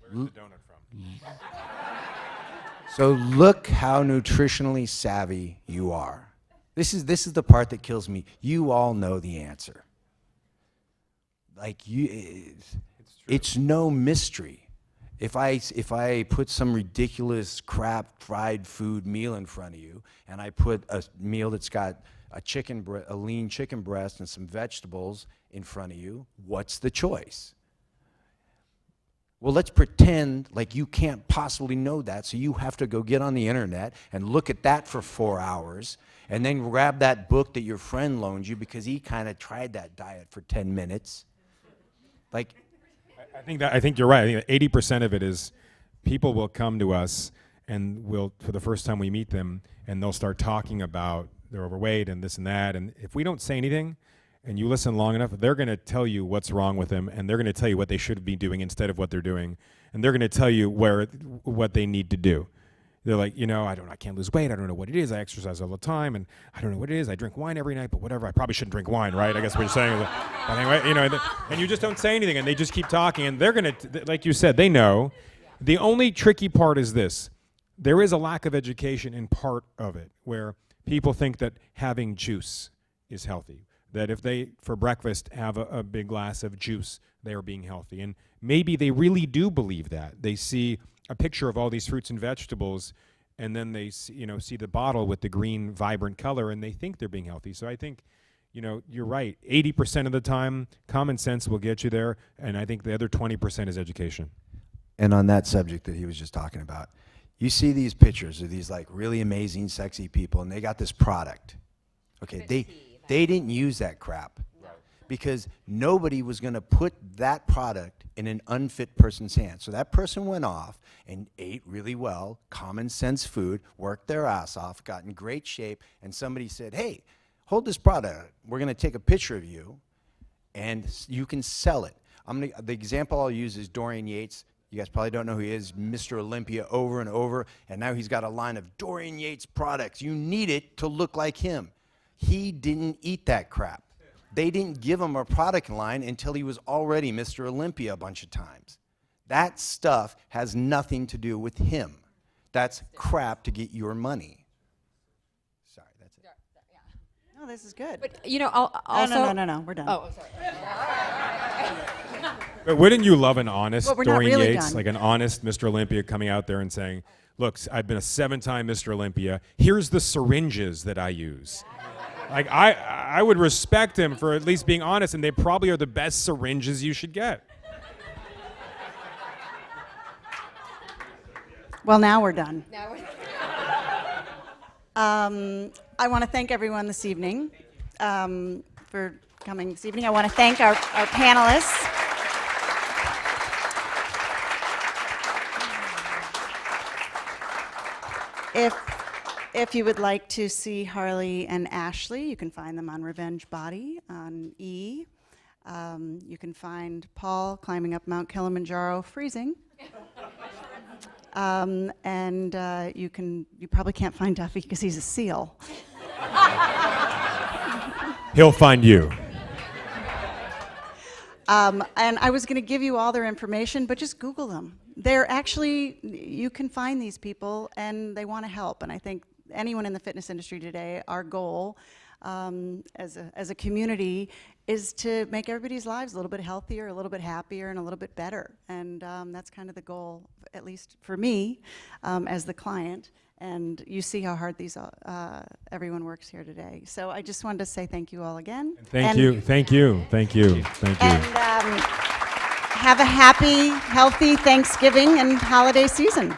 Where's the donut from? So look how nutritionally savvy you are. This is the part that kills me. You all know the answer. Like it's no mystery. If I put some ridiculous crap fried food meal in front of you, and I put a meal that's got a lean chicken breast and some vegetables in front of you, what's the choice? Well, let's pretend like you can't possibly know that, so you have to go get on the internet and look at that for 4 hours, and then grab that book that your friend loaned you because he kind of tried that diet for 10 minutes. Like, I think you're right. I think 80% of it is people will come to us and for the first time we meet them, and they'll start talking about they're overweight and this and that, and if we don't say anything, and you listen long enough, they're going to tell you what's wrong with them, and they're going to tell you what they should be doing instead of what they're doing, and they're going to tell you what they need to do. They're like, I can't lose weight. I don't know what it is. I exercise all the time, and I don't know what it is. I drink wine every night, but whatever. I probably shouldn't drink wine, right? I guess what you're saying is, but anyway, and you just don't say anything, and they just keep talking, and they're going to, like you said, they know. The only tricky part is this: there is a lack of education in part of it, where people think that having juice is healthy. That if they, for breakfast, have a big glass of juice, they are being healthy. And maybe they really do believe that. They see a picture of all these fruits and vegetables, and then they see the bottle with the green, vibrant color, and they think they're being healthy. So I think, you're right. 80% of the time, common sense will get you there, and I think the other 20% is education. and on that subject that he was just talking about, you see these pictures of these like really amazing, sexy people, and they got this product. Okay, they didn't use that crap. Because nobody was going to put that product in an unfit person's hands. So that person went off and ate really well, common sense food, worked their ass off, got in great shape, and somebody said, hey, hold this product. We're going to take a picture of you, and you can sell it. The example I'll use is Dorian Yates. You guys probably don't know who he is, Mr. Olympia over and over, and now he's got a line of Dorian Yates products. You need it to look like him. He didn't eat that crap. They didn't give him a product line until he was already Mr. Olympia a bunch of times. That stuff has nothing to do with him. That's crap to get your money. Sorry, that's it. No, this is good. But you know, I'll also. No, we're done. Oh, I'm sorry. But wouldn't you love an honest Well, we're not Dorian really Yates, done. like an honest Mr. Olympia coming out there and saying, look, I've been a 7-time Mr. Olympia. Here's the syringes that I use. Like, I would respect him for at least being honest, and they probably are the best syringes you should get. Well, now we're done. Now we're- I want to thank everyone this evening for coming this evening. I want to thank our panelists. If you would like to see Harley and Ashley, you can find them on Revenge Body on E. You can find Paul climbing up Mount Kilimanjaro freezing. And you probably can't find Duffy because he's a SEAL. He'll find you. And I was going to give you all their information, but just Google them. They're actually, you can find these people and they want to help. And I think anyone in the fitness industry today, our goal as a community is to make everybody's lives a little bit healthier, a little bit happier, and a little bit better. And that's kind of the goal, at least for me, as the client. And you see how hard everyone works here today. So I just wanted to say thank you all again. Thank you. Thank you. Thank you. Thank you. And have a happy, healthy Thanksgiving and holiday season.